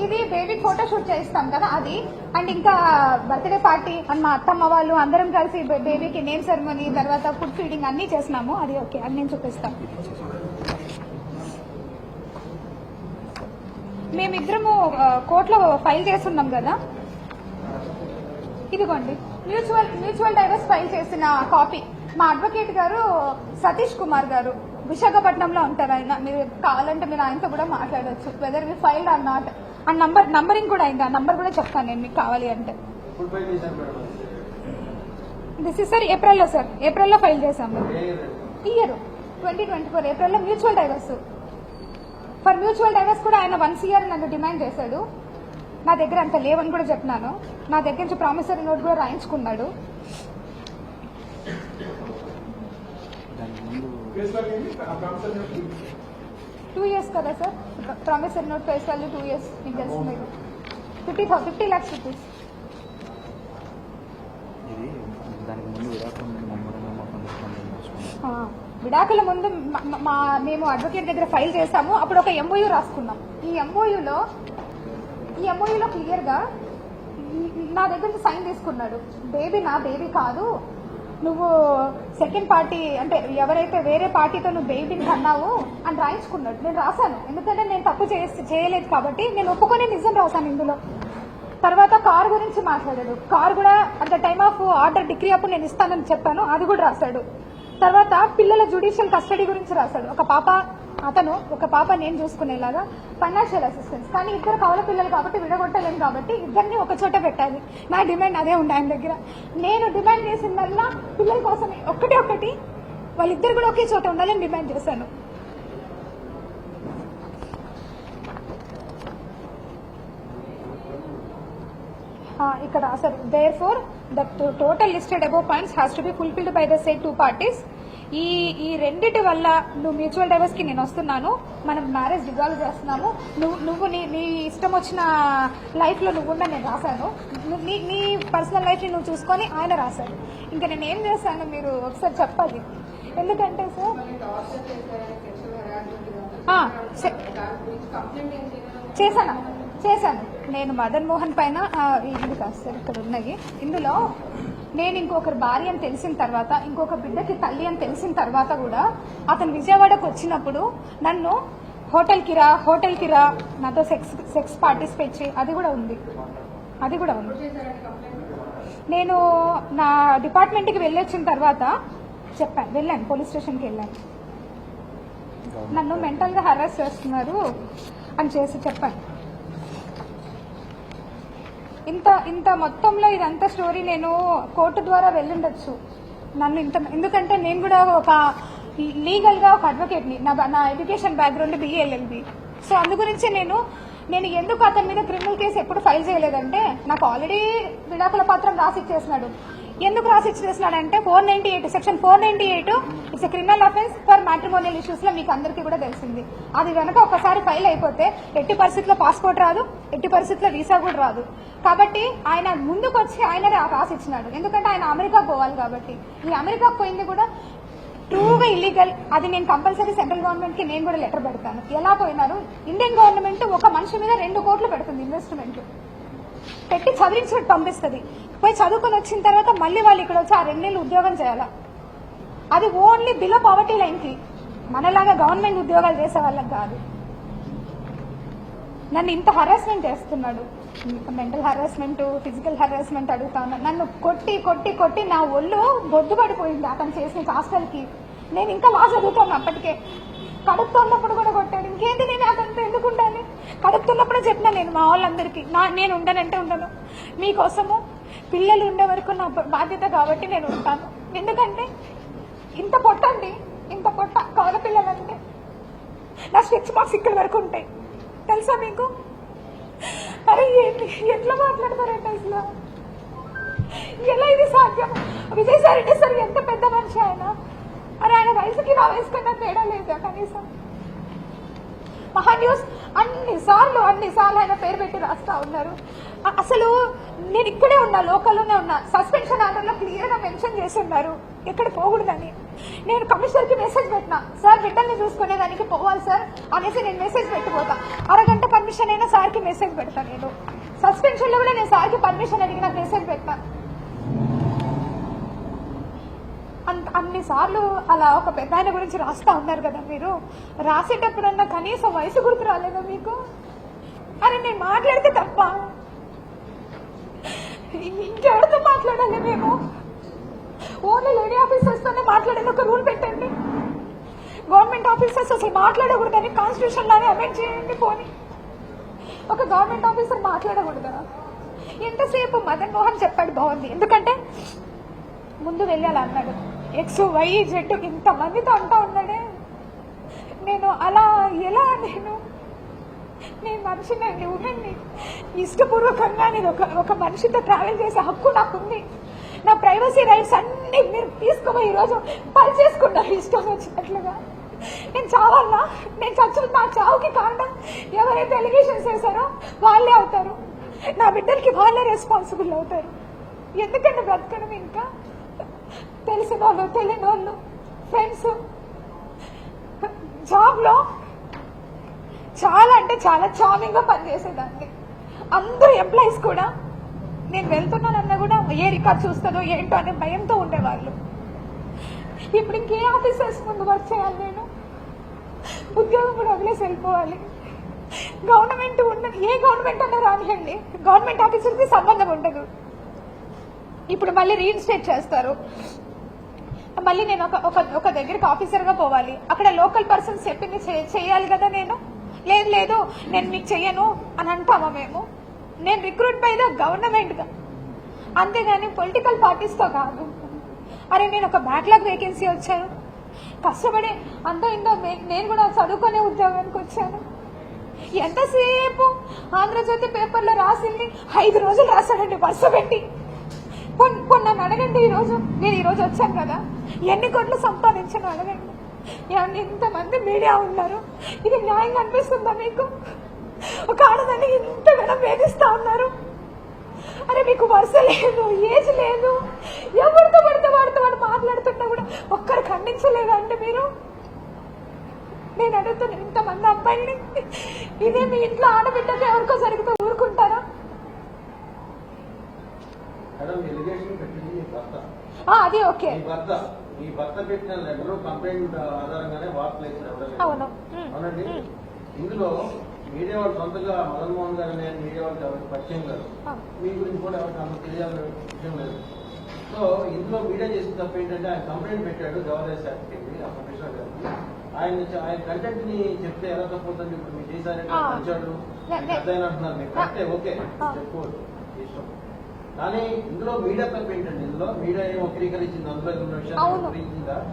ఇది బేబీ ఫోటో షూట్ చేయిస్తాం కదా అది. అండ్ ఇంకా బర్త్డే పార్టీ అండ్ మా అత్తమ్మ వాళ్ళు అందరం కలిసి బేబీకి నేమ్ సెరమనీ, తర్వాత ఫుడ్ ఫీడింగ్ అన్ని చేసినాము. అది ఓకే, అది నేను చూపిస్తాను. మేమిద్దరము కోర్టులో ఫైల్ చేస్తున్నాం కదా. ఇదిగోండి మ్యూచువల్ డైవర్స్ ఫైల్ చేసిన కాపీ. మా అడ్వకేట్ గారు సతీష్ కుమార్ గారు విశాఖపట్నంలో ఉంటారు. ఆయన మీరు కావాలంటే మీరు ఆయనతో కూడా మాట్లాడవచ్చు. Whether we filed or not. And numbering కూడా అయింది. ఆ నంబర్ కూడా చెప్తాను నేను మీకు కావాలి అంటే. దిస్ ఇస్ సార్ ఏప్రిల్లో ఫైల్ చేశాము. ఇయర్ 2024 ఏప్రిల్లో mutual divorce. For mutual divorce కూడా ఆయన 1 year నన్ను డిమాండ్ చేశాడు. నా దగ్గర అంత లేవని కూడా చెప్పినాను. నా దగ్గర నుంచి ప్రామిసరీ నోట్ కూడా రాయించుకున్నాడు. టూ ఇయర్స్ కదా sir promissory note face value 2 years. మీకు తెలుస్తుంది 50 lakhs రూపీస్. విడాకుల ముందు మేము అడ్వకేట్ దగ్గర ఫైల్ చేశాము. అప్పుడు ఒక ఎంఓయూ రాసుకున్నాం. ఈ ఎంఓయూలో క్లియర్ గా నా దగ్గర నుంచి సైన్ తీసుకున్నాడు. బేబీ నా బేబీ కాదు, నువ్వు సెకండ్ పార్టీ అంటే ఎవరైతే వేరే పార్టీతో నువ్వు బేబీని కన్నావు అని రాయించుకున్నాడు. నేను రాశాను, ఎందుకంటే నేను తప్పు చేయలేదు కాబట్టి నేను ఒప్పుకొని నిజం రాశాను ఇందులో. తర్వాత కార్ గురించి మాట్లాడాడు. కార్ కూడా at the time of order degree అప్పుడు నేను ఇస్తానని చెప్పాను, అది కూడా రాశాడు. తర్వాత పిల్లల జ్యుడిషియల్ కస్టడీ గురించి రాశాడు. ఒక పాప నేను చూసుకునేలాగా ఫైనాన్షియల్ అసిస్టెన్స్. కానీ ఇద్దరు కవల పిల్లలు కాబట్టి విడగొట్టలేను కాబట్టి ఇద్దరిని ఒక చోట పెట్టాలి. నా డిమాండ్ అదే ఉంది ఆయన దగ్గర. నేను డిమాండ్ చేసిందల్లా పిల్లల కోసమే, ఒకటి వాళ్ళిద్దరు కూడా ఒకే చోట ఉండాలని డిమాండ్ చేశాను. ఇక్కడ రాశారు, therefore the total listed above points has to be fulfilled by the said two parties. ఈ రెండిటి వల్ల నువ్వు మ్యూచువల్ డైవర్స్ కి నేను వస్తున్నాను, మనం మ్యారేజ్ డిజాల్వ్ చేస్తున్నాము, నువ్వు నీ ఇష్టం వచ్చిన లైఫ్ లో నువ్వు ఉండని నేను రాశాను. నీ పర్సనల్ లైఫ్ ని నువ్వు చూసుకొని ఆయన రాశారు. ఇంకా నేను ఏం చేశాను మీరు ఒకసారి చెప్పాలి. ఎందుకంటే సార్ చేశాను నేను మదన్ మోహన్ పైన ఇది కాదు సార్ ఇక్కడ ఉన్నాయి. ఇందులో నేను ఇంకొకరు భార్య అని తెలిసిన తర్వాత, ఇంకొక బిడ్డకి తల్లి అని తెలిసిన తర్వాత కూడా అతను విజయవాడకు వచ్చినప్పుడు నన్ను హోటల్కి రా నాతో సెక్స్ పార్టిసిపేట్ చేయి, అది కూడా ఉంది. నేను నా డిపార్ట్మెంట్కి వెళ్ళొచ్చిన తర్వాత వెళ్ళాను, పోలీస్ స్టేషన్కి వెళ్ళాను. నన్ను మెంటల్గా హరాస్ చేస్తున్నారు అని చెప్పాను. ఇంత మొత్తంలో ఇదంతా స్టోరీ నేను కోర్టు ద్వారా వెళ్ళుండొచ్చు. నన్ను ఎందుకంటే నేను కూడా ఒక లీగల్ గా ఒక అడ్వకేట్ని, నా education background BA LLB. So అందు గురించి నేను ఎందుకు అతని మీద క్రిమినల్ కేసు ఎప్పుడు ఫైల్ చేయలేదంటే, నాకు ఆల్రెడీ విడాకుల పత్రం రాసిచ్చేసినాడు. ఎందుకు రాసిచ్చేసినాడంటే section 498 it's a criminal offence for matrimonial issues లో మీకు అందరికీ కూడా తెలిసింది. అది కనుక ఒకసారి ఫైల్ అయిపోతే ఎట్టి పరిస్థితుల్లో పాస్పోర్ట్ రాదు, ఎట్టి పరిస్థితుల్లో వీసా కూడా రాదు. కాబట్టి ఆయన ముందుకు వచ్చి ఆయననే రాసిచ్చినాడు. ఎందుకంటే ఆయన అమెరికా పోవాలి కాబట్టి. ఈ అమెరికా పోయింది కూడా ట్రూగా ఇల్లీగల్. అది నేను కంపల్సరీ సెంట్రల్ గవర్నమెంట్ కి నేను కూడా లెటర్ పెడతాను. ఎలా పోయినారు, ఇండియన్ గవర్నమెంట్ ఒక మనిషి మీద 2 కోట్లు పెడుతుంది ఇన్వెస్ట్మెంట్ పెట్టి చదివించినట్టు పంపిస్తుంది. పోయి చదువుకొని వచ్చిన తర్వాత మళ్ళీ వాళ్ళు ఇక్కడ వచ్చి ఆ 2 నెలలు ఉద్యోగం చేయాలా. అది ఓన్లీ బిలో పావర్టీ లైన్ కి, మనలాగా గవర్నమెంట్ ఉద్యోగాలు చేసే వాళ్ళకి కాదు. నన్ను ఇంత హరాస్మెంట్ చేస్తున్నాడు, మెంటల్ హరాస్మెంట్, ఫిజికల్ హరాస్మెంట్ అడుగుతా ఉన్నా. నన్ను కొట్టి నా ఒళ్ళు బొద్దు పడిపోయింది అతను చేసిన హాస్టల్కి. నేను ఇంకా బాగా చదువుతాను అప్పటికే. కడుపుతున్నప్పుడు కూడా కొట్టాడు. ఇంకేంటి నేను అతనితో ఎందుకు ఉండాలి? కడుపుతున్నప్పుడే చెప్పినా నేను మా వాళ్ళందరికీ, నేను ఉండనంటే ఉండను, మీకోసము పిల్లలు ఉండే వరకు నా బాధ్యత కాబట్టి నేను ఉంటాను. ఎందుకంటే ఇంత పొట్ట కవల పిల్లలంటే నా 6 marks ఇక్కడ వరకు ఉంటాయి తెలుసా మీకు? అరే ఎట్లా మాట్లాడతారంటే అసలు ఎలా ఇది సాధ్యం? విజయసాయి రెడ్డి సార్ ఎంత పెద్ద మనిషి ఆయన. అరే ఆయన వయసుకి నా వయసు కన్నా తేడా లేదా కనీసం? మహాన్యూస్ అన్నిసార్లు ఆయన పేరు పెట్టి రాస్తా ఉన్నారు. అసలు నేను ఇక్కడే ఉన్నా, లోకల్లోనే ఉన్నా. సస్పెన్షన్ ఆర్డర్ లో క్లియర్ గా మెన్షన్ చేసి ఉన్నారు ఎక్కడ పోకూడదని. నేను కమిషనర్ కి మెసేజ్ పెట్టినా, సార్ బిడ్డల్ని చూసుకునేదానికి పోవాలి సార్ అనేసి నేను మెసేజ్ పెట్టిపోతా. అరగంట పర్మిషన్ అయినా సార్ కి మెసేజ్ పెడతా. నేను సస్పెన్షన్ లో కూడా నేను సార్ కి పర్మిషన్ అడిగి నాకు మెసేజ్ పెట్టా. అన్నిసార్లు అలా ఒక పెద్ద ఆయన గురించి రాస్తా ఉన్నారు కదా మీరు. రాసేటప్పుడన్నా కనీసం వయసు గుర్తు రాలేదా మీకు? అరే నేను మాట్లాడితే తప్ప ఇంకెవరితో మాట్లాడాలి మేము? ఓన్లీ లేడీ ఆఫీసర్స్ తోనే మాట్లాడేది ఒక రూల్ పెట్టండి. గవర్నమెంట్ ఆఫీసర్స్ అసలు మాట్లాడకూడదని కాన్స్టిట్యూషన్ లానే అమెండ్ చేయండి. పోనీ ఒక గవర్నమెంట్ ఆఫీసర్ మాట్లాడకూడదా? ఎంతసేపు మదన్ మోహన్ చెప్పాడు బాగుంది. ఎందుకంటే ముందు వెళ్ళాలి అన్నాడు. ఎక్స్ వై జెడ్ ఇంతమందితో అంటా ఉన్నాడే. నేను అలా ఎలా నేను మనిషినండి, ఉండండి. ఇష్టపూర్వకంగా నేను ఒక మనిషితో ట్రావెల్ చేసే హక్కు నాకుంది. నా ప్రైవసీ రైట్స్ అన్ని మీరు తీసుకుపోయి ఈరోజు పని చేసుకున్నారు ఇష్టం వచ్చినట్లుగా. నేను చావాలా? నేను చచ్చిన నా చావుకి కారణం ఎవరైతే ఎలిగేషన్స్ చేశారో వాళ్ళే అవుతారు. నా బిడ్డలకి వాళ్ళే రెస్పాన్సిబుల్ అవుతారు. ఎందుకంటే బ్రతకడం ఇంకా తెలిసిన వాళ్ళు తెలియని వాళ్ళు ఫ్రెండ్స్. జాబ్లో చాలా అంటే చాలా చార్మింగ్గా పనిచేసేదాన్ని. అందరూ ఎంప్లాయీస్ కూడా నేను వెళ్తున్నానన్నా కూడా ఏ రికార్డ్ చూస్తుందో ఏంటో అనే భయంతో ఉండేవాళ్ళు. ఇప్పుడు ఇంకే ఆఫీసర్స్ ముందు వర్క్ చేయాలి? నేను ఉద్యోగం కూడా వదిలేసి వెళ్ళిపోవాలి. గవర్నమెంట్ ఉండదు, ఏ గవర్నమెంట్ అన్నా రానియండి, గవర్నమెంట్ ఆఫీసర్కి సంబంధం ఉండదు. ఇప్పుడు మళ్ళీ రీఇన్స్టేట్ చేస్తారు. మళ్ళీ నేను ఒక దగ్గరికి ఆఫీసర్గా పోవాలి. అక్కడ లోకల్ పర్సన్స్ చెప్పింది చేయాలి కదా. లేదు నేను మీకు చెయ్యను అని అంటామా మేము? నేను రిక్రూట్ పైన గవర్నమెంట్గా, అంతేగాని పొలిటికల్ పార్టీస్తో కాదు. అరే నేను ఒక బ్యాక్లాగ్ వేకెన్సీ వచ్చాను, కష్టపడి అంతా ఇందో నేను కూడా చదువుకునే ఉద్యోగానికి వచ్చాను. ఎంతసేపు ఆంధ్రజ్యోతి పేపర్లో రాసింది 5 రోజులు రాశాడండి వరుస పెట్టి. నన్ను అడగండి, నేను ఈరోజు వచ్చాను కదా, ఎన్ని కోట్లు సంపాదించాను అడగండి. ఇంతమంది మీడియా ఉన్నారు, ఇది న్యాయంగా అనిపిస్తుందా మీకు? ఒక ఆడదాన్ని ఇంతగా వేధిస్తా ఉన్నారు. అరే మీకు వరుస లేదు, ఏజ్ లేదు, ఎవరితో పడితే వాడు మాట్లాడుతున్నా కూడా ఒక్కరు ఖండించలేదా అంటే మీరు? నేను అడుగుతున్నా, ఇంతమంది అబ్బాయిని ఇదే మీ ఇంట్లో ఆడబిడ్డకి ఎవరికో జరిగితే ఊరుకుంటారా? అది ఓకే. ఈ భర్త పెట్టిన లెటర్ కంప్లైంట్ ఆధారంగానే అవును. అవునండి. ఇందులో మీడియా వాళ్ళు సొంతగా మదన్మోహన్ గారు అనే మీడియా వాళ్ళు ఎవరికి పరిచయం కాదు, మీ గురించి కూడా ఎవరికి అంత తెలియాల్సిన విషయం లేదు. సో ఇందులో మీడియా చేసిన తప్ప ఏంటంటే ఆయన కంప్లైంట్ పెట్టాడు దేవాదాయ శాఖకి, ఆ కమిషనర్ గారికి. ఆయన కంటెంట్ ని చెప్తే ఎలా తప్పుతుంది? ఇప్పుడు మీరు చేశారంటే వచ్చాడు పెద్ద అంటున్నారు, మీరు కరెక్టే, ఓకే చెప్పుకోవచ్చు ఇష్టం. కానీ ఇందులో మీడియా తప్ప ఏంటండి? ఇందులో మీడియా ఏం వక్రీకరించింది? అందులో ఉన్న విషయం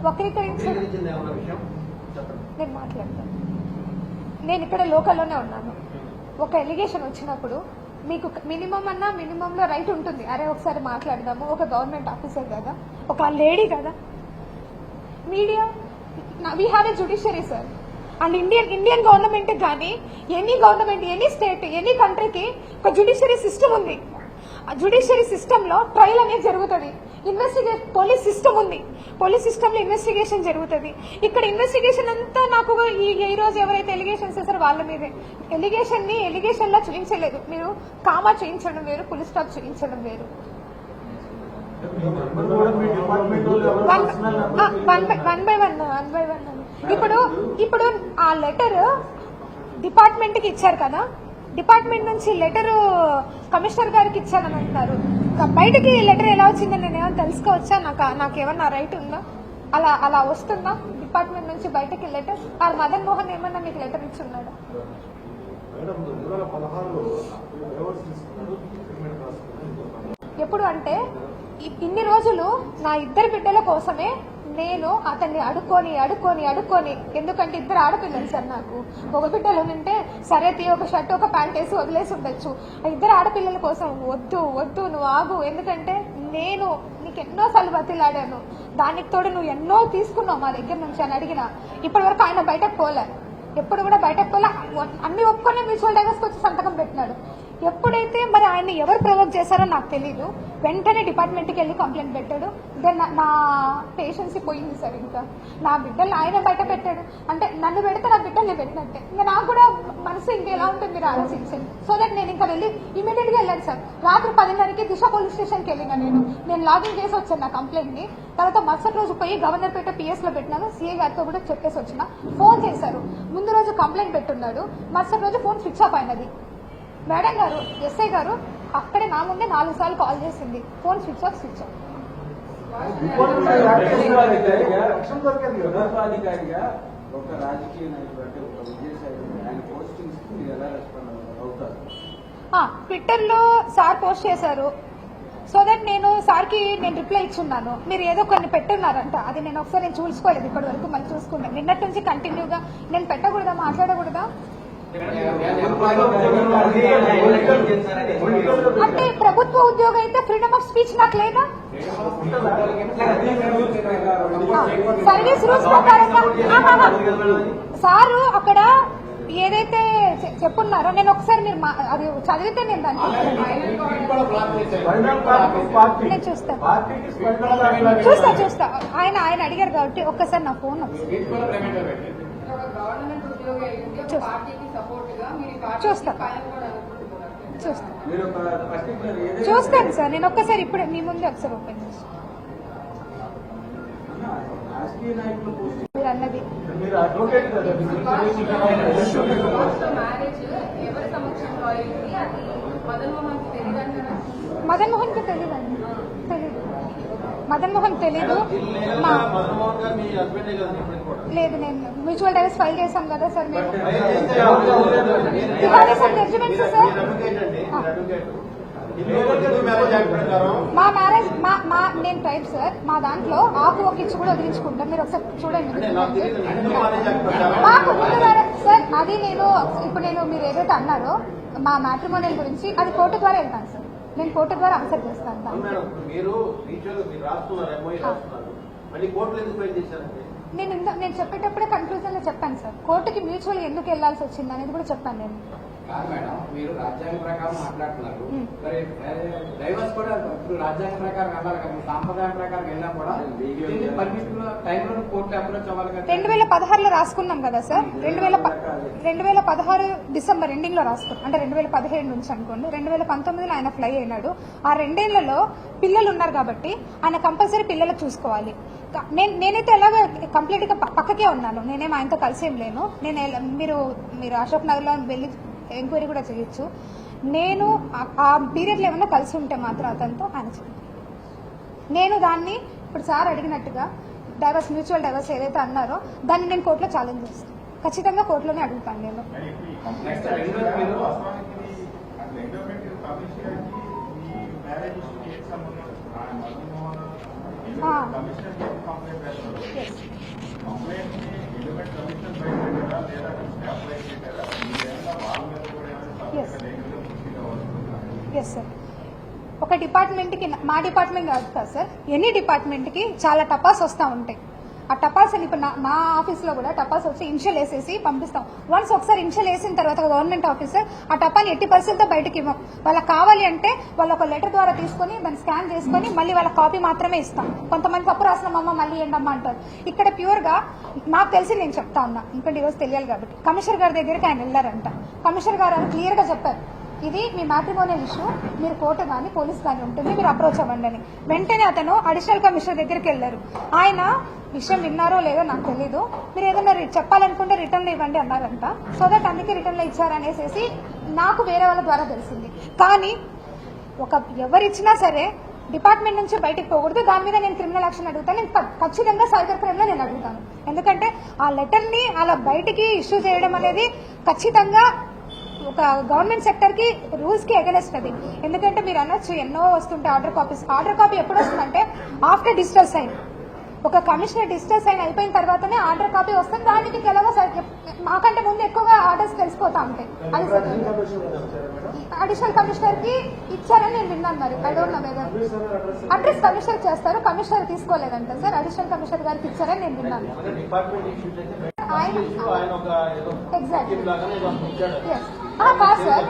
వక్రీకరించింది ఏమన్న విషయం చెప్పండి. నేను మాట్లాడతాను. నేను ఇక్కడ లోకల్లోనే ఉన్నాను. ఒక ఎలిగేషన్ వచ్చినప్పుడు మీకు మినిమంలో రైట్ ఉంటుంది. అరే ఒకసారి మాట్లాడదాము, ఒక గవర్నమెంట్ ఆఫీసర్ కదా, ఒక లేడీ కదా. Media, we have a judiciary sir. And Indian government కానీ any government, any state, any కంట్రీకి ఒక జ్యుడిషియరీ సిస్టమ్ ఉంది. ఆ జ్యుడిషియరీ సిస్టమ్ లో ట్రయల్ అనేది జరుగుతుంది. పోలీస్ సిస్టమ్ ఉంది, పోలీస్ సిస్టమ్ లో ఇన్వెస్టిగేషన్ జరుగుతుంది. ఇక్కడ ఇన్వెస్టిగేషన్ అంతా నాకు ఈ రోజు ఎవరైతే ఎలిగేషన్స్ చేశారో వాళ్ళ మీదే. ఎలిగేషన్ లా చూపించలేదు. మీరు కామా చేయించడం వేరు, ఫుల్ స్టాప్ చేయించడం వేరు. One by one. ఇప్పుడు ఆ లెటర్ డిపార్ట్మెంట్ కి ఇచ్చారు కదా, డిపార్ట్మెంట్ నుంచి లెటర్ కమిషనర్ గారికి ఇచ్చానని అంటున్నారు. బయటకి లెటర్ ఎలా వచ్చిందని నేను ఏమైనా తెలుసుకోవచ్చా? నాకేమన్నా రైట్ ఉందా? అలా వస్తుందా డిపార్ట్మెంట్ నుంచి బయటకి లెటర్? ఆ మదన్ మోహన్ ఏమన్నా మీకు లెటర్ ఇచ్చున్నాడా? ఎప్పుడు అంటే ఇన్ని రోజులు నా ఇద్దరు బిడ్డల కోసమే నేను అతన్ని అడుక్కొని, ఎందుకంటే ఇద్దరు ఆడపిల్లలు సార్ నాకు. ఒక బిడ్డలు ఉంటే సరే ఒక షర్ట్ ఒక ప్యాంట్ వేసి వదిలేసి ఉండొచ్చు. ఇద్దరు ఆడపిల్లల కోసం వద్దు నువ్వు ఆగు, ఎందుకంటే నేను నీకు ఎన్నోసార్లు బతిలాడాను, దానికి తోడు నువ్వు ఎన్నో తీసుకున్నావు మా దగ్గర నుంచి అని అడిగిన. ఇప్పటి వరకు ఆయన బయటకు పోలే, ఎప్పుడు కూడా బయటకు పోలే. అన్ని ఒప్పుకొని మ్యూచువల్ డైవర్స్కి వచ్చి సంతకం పెట్టినాడు. ఎప్పుడైతే మరి ఆయన్ని ఎవరు ప్రవోక్ చేశారో నాకు తెలీదు. వెంటనే డిపార్ట్మెంట్కి వెళ్ళి కంప్లైంట్ పెట్టాడు. దెన్ నా పేషెన్సీ పోయింది సార్. ఇంకా నా బిడ్డల్ని ఆయన బయట పెట్టాడు అంటే నన్ను పెడితే నా బిడ్డల్ని పెట్టినట్టే. ఇంకా నాకు కూడా మనసు ఇంకెలా ఉంటుంది మీరు ఆలోచించండి. సో దట్ నేను ఇంకా వెళ్ళి ఇమీడియట్ గా వెళ్ళాను సార్. రాత్రి 10:30కి దిశ పోలీస్ స్టేషన్కి వెళ్ళినా. నేను లాగిన్ చేసి వచ్చాను నా కంప్లైంట్ ని. తర్వాత మరుసటి రోజు పోయి గవర్నర్పేట పిఎస్ లో పెట్టినాను. సీఏ గారితో కూడా చెప్పేసి వచ్చిన. ఫోన్ చేశారు, ముందు రోజు కంప్లైంట్ పెట్టున్నాడు, మరుసటి రోజు ఫోన్ స్విచ్ ఆఫ్ అయినది. మేడం గారు, ఎస్ఐ గారు అక్కడే నా ముందే 4 సార్లు కాల్ చేసింది, ఫోన్ స్విచ్ ఆఫ్. ట్విట్టర్ లో సార్ పోస్ట్ చేశారు, సో దట్ నేను సార్కి నేను రిప్లై ఇచ్చున్నాను, మీరు ఏదో కొన్ని పెట్టున్నారంట, అది నేను ఒకసారి నేను చూసుకోలేదు ఇప్పటి వరకు, మళ్ళీ చూసుకున్నాను. నిన్నటి నుంచి కంటిన్యూగా నేను పెట్టకూడదా, మాట్లాడకూడదా అంటే ప్రభుత్వ ఉద్యోగం అయితే ఫ్రీడమ్ ఆఫ్ స్పీచ్ నాకు లేదా? సర్వీస్ రూల్స్ ప్రకారంగా సారు అక్కడ ఏదైతే చెప్పున్నారో నేను ఒకసారి మీరు అది చదివితే నేను దానికి నేను చూస్తా ఆయన అడిగారు కాబట్టి ఒక్కసారి నా ఫోన్ చూస్తాను సార్. నేను ఒక్కసారి ఇప్పుడు మీ ముందే ఒకసారి ఓపెన్ చేస్తాను. మీరు అన్నది మదన్ మోహన్ కి తెలీదండి, తెలీదు. మదన్ మోహన్ తెలీదు. లేదు, నేను మ్యూచువల్ డైవర్స్ ఫైల్ చేశాం కదా సార్. మేము జడ్జిమెంట్స్ సార్ మా మ్యారేజ్ నేను టైప్ సార్, మా దాంట్లో ఆకు ఒక ఇచ్చి కూడా వదిలించుకుంటాం. మీరు ఒకసారి చూడండి మాకు సార్. అది నేను ఇప్పుడు మీరు ఏదైతే అన్నారో మా మ్యాట్రిమోనియల్ గురించి, అది కోర్టు ద్వారా వెళ్తాను సార్. నేను కోర్టు ద్వారా ఆన్సర్ చేస్తాను. నేను చెప్పేటప్పుడే కన్క్లూజన్ లో చెప్పాను సార్, కోర్టుకి మ్యూచువల్ ఎందుకు వెళ్లాల్సి వచ్చింది అనేది కూడా చెప్పాను నేను. కాదు మేడం, మీరు రాజ్యాంగ ప్రకారం మాట్లాడుతున్నారు, మరి డైవర్స్ కూడా ఇప్పుడు రాజ్యాంగ ప్రకారం వెళ్ళాలి కదా, సాంప్రదాయం ప్రకారం వెళ్ళినా కూడా టైంలో కోర్టు అప్రోచ్ అవ్వాలి కదా. 2016లో రాసుకున్నాం కదా సార్. 2016 డిసెంబర్ ఎండింగ్ లో రాసుకున్నాం, అంటే 2017 నుంచి అనుకోండి. 2019లో ఆయన ఫ్లై అయినాడు. ఆ 2 ఏళ్లలో పిల్లలు ఉన్నారు కాబట్టి ఆయన కంపల్సరీ పిల్లలు చూసుకోవాలి. నేనైతే ఎలాగో కంప్లీట్ గా పక్కకే ఉన్నాను, నేనేం ఆయనతో కలిసేం లేను. మీరు అశోక్ నగర్ లో వెళ్ళి ఎంక్వైరీ కూడా చేయొచ్చు. నేను ఆ పీరియడ్ లో ఏమన్నా కలిసి ఉంటే మాత్రం అతనితో ఆయన చెప్పాను. నేను దాన్ని ఇప్పుడు సార్ అడిగినట్టుగా డైవర్స్, మ్యూచువల్ డైవర్స్ ఏదైతే అన్నారో దాన్ని నేను కోర్టులో ఛాలెంజ్ చేస్తాను. ఖచ్చితంగా కోర్టులోనే అడుగుతాను నేను. Yes sir. ఒక డిపార్ట్మెంట్కి, మా డిపార్ట్మెంట్ కాదు కదా సార్, ఎనీ డిపార్ట్మెంట్కి చాలా టపాస్ వస్తూ ఉంటాయి. ఆ టపాస్ అని ఇప్పుడు నా ఆఫీస్లో కూడా టపాస్ వచ్చి ఇన్షియల్ వేసేసి పంపిస్తాం. వన్స్ ఒకసారి ఇన్షియల్ వేసిన తర్వాత గవర్నమెంట్ ఆఫీసర్ ఆ టపాని ఎట్టి పరిస్థితుల్లో బయటకి ఇవ్వం. వాళ్ళకి కావాలి అంటే వాళ్ళు ఒక లెటర్ ద్వారా తీసుకొని దాన్ని స్కాన్ చేసుకొని మళ్ళీ వాళ్ళ కాపీ మాత్రమే ఇస్తాం. కొంతమంది తప్పు రాసినామమ్మ మళ్ళీ ఏంటమ్మా అంటారు. ఇక్కడ ప్యూర్గా నాకు తెలిసి నేను చెప్తా ఉన్నా, ఎందుకంటే ఈరోజు తెలియాలి కాబట్టి. కమిషనర్ గారి దగ్గరికి ఆయన వెళ్ళారంట. కమిషనర్ గారు అని క్లియర్గా చెప్పారు, ఇది మీ మ్యాట్రిమోనియల్ ఇష్యూ, మీరు కోర్టు కానీ పోలీస్ కానీ ఉంటుంది, మీరు అప్రోచ్ అవ్వండి అని. వెంటనే అతను అడిషనల్ కమిషనర్ దగ్గరికి వెళ్లారు. ఆయన విషయం విన్నారో లేదో నాకు తెలీదు, మీరు ఏదైనా చెప్పాలనుకుంటే రిటర్న్ ఇవ్వండి అన్నారంట. సో దట్ అందుకే రిటర్న్లో ఇచ్చారనేసి నాకు వేరే వాళ్ళ ద్వారా తెలిసింది. కానీ ఎవరిచ్చినా సరే డిపార్ట్మెంట్ నుంచి బయటకు పోకూడదు. దాని మీద నేను క్రిమినల్ యాక్షన్ అడుగుతాను. నేను ఖచ్చితంగా సైబర్ క్రైమ్ లో నేను అడుగుతాను. ఎందుకంటే ఆ లెటర్ ని అలా బయటికి ఇష్యూ చేయడం అనేది ఖచ్చితంగా ఒక గవర్నమెంట్ సెక్టర్ కి రూల్స్ కి ఎగనెస్ట్ అది. ఎందుకంటే మీరు అనొచ్చు ఎన్నో వస్తుంటే ఆర్డర్ కాపీస్. ఆర్డర్ కాపీ ఎప్పుడు వస్తుందంటే ఆఫ్టర్ డిజిటల్ సైన్. ఒక కమిషనర్ డిజిటల్ సైన్ అయిపోయిన తర్వాతనే ఆర్డర్ కాపీ వస్తుంది. దానికి ఎలాగో మాకంటే ముందు ఎక్కువగా ఆర్డర్స్ తెలిసిపోతా ఉంటాయి. అది అడిషనల్ కమిషనర్ కి ఇచ్చారని నేను విన్నాను. మరి I don't know whether address commissioner చేస్తారు, కమిషనర్ తీసుకోలేదంట సార్. అడిషనల్ కమిషనర్ గారికి ఇచ్చారని నేను విన్నాను. కాదు సార్,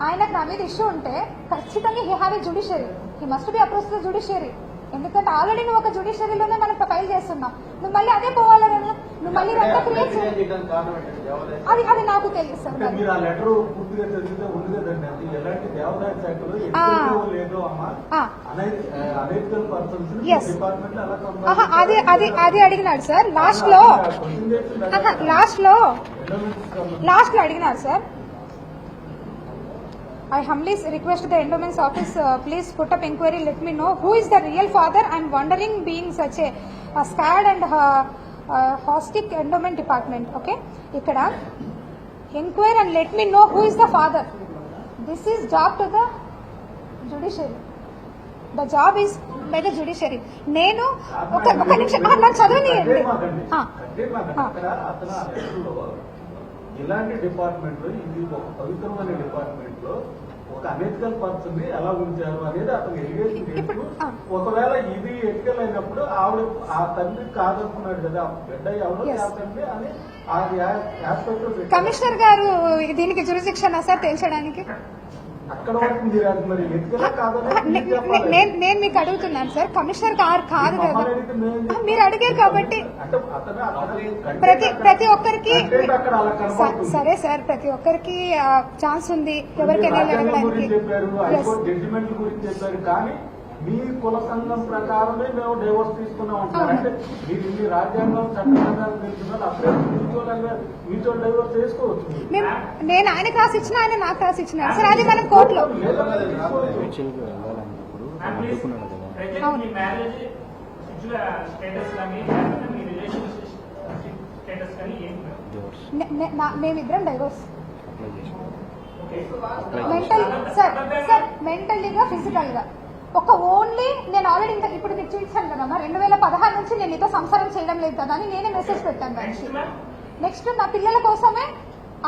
ఆయనకు నా మీద ఇష్యూ ఉంటే ఖచ్చితంగా he have a judiciary, he must be approach the judiciary. ఎందుకంటే ఆల్రెడీ నువ్వు ఒక జ్యుడిషియరీలోనే మనం ఫైల్ చేస్తున్నాం, నువ్వు మళ్ళీ అదే పోవాలి కదా, నువ్వు మళ్ళీ అంతా క్రియేట్ అది నాకు తెలుసు సార్. అది అడిగినాడు సార్ లాస్ట్ లో అడిగినాడు sir. I humbly request the endowments office, please put up inquiry, let me know who is the real father. I am wondering being such a scared and hostic endowment department. Okay, ikkada inquire and let me know who is the father. This is job to the judiciary. The job is by the judiciary. నేను ఒక నిమిషం నన్ను చదవనియండి. ఇలాంటి డిపార్ట్మెంట్ లో ఇది ఒక పవిత్రమైన డిపార్ట్మెంట్ లో ఒక అనెతికల్ పర్సన్ ని ఎలా ఉంచారు అనేది అతను ఎలిగేషన్ చేస్తూ, ఒకవేళ ఇది ఎథికల్ అయినప్పుడు ఆవిడ ఆ తండ్రి కాదనుకున్నాడు కదా, బిడ్డ ఎవరో తండ్రి అని ఆ ఆస్పెక్ట్ కమిషనర్ గారు దీనికి జ్యూరిడిక్షన్ సార్ తేల్చడానికి అక్కడ వరకు మీరు మరి ఎథికల్ కాదని నేను మీకు అడుగుతున్నాను సార్. కమిషనర్ గారు కాదు కదా, మీరు అడిగారు కాబట్టి ప్రతి ఒక్కరికి సరే సార్, ప్రతి ఒక్కరికి ఛాన్స్ ఉంది ఎవరికైనా అడగడానికి. జడ్జిమెంట్ గురించి చెప్పారు కానీ మీ కుల సంఘం ప్రకారమే మేము డైవర్స్ తీసుకున్నాం అంటారు. అంటే మీరు ఇన్ని రాజ్యాంగం చట్టప్రకారం తెలుసుకున్నారు, అప్పుడే మీతో డైవర్స్ చేసుకోవచ్చు. నేను ఆయనకు రాసి ఇచ్చిన, ఆయన నాకు రాసి ఇచ్చిన సార్, అది మనం కోర్టులో. మేమిద్దరం డైవర్స్ మెంటల్లీగా ఫిజికల్ గా ఒక ఓన్లీ నేను ఆల్రెడీ ఇంకా ఇప్పుడు మీకు చూపించాను కదా 2016 నుంచి నేను నీతో సంసారం చేయడం లేదు కదా అని నేనే మెసేజ్ పెట్టాను దానికి. నెక్స్ట్ నా పిల్లల కోసమే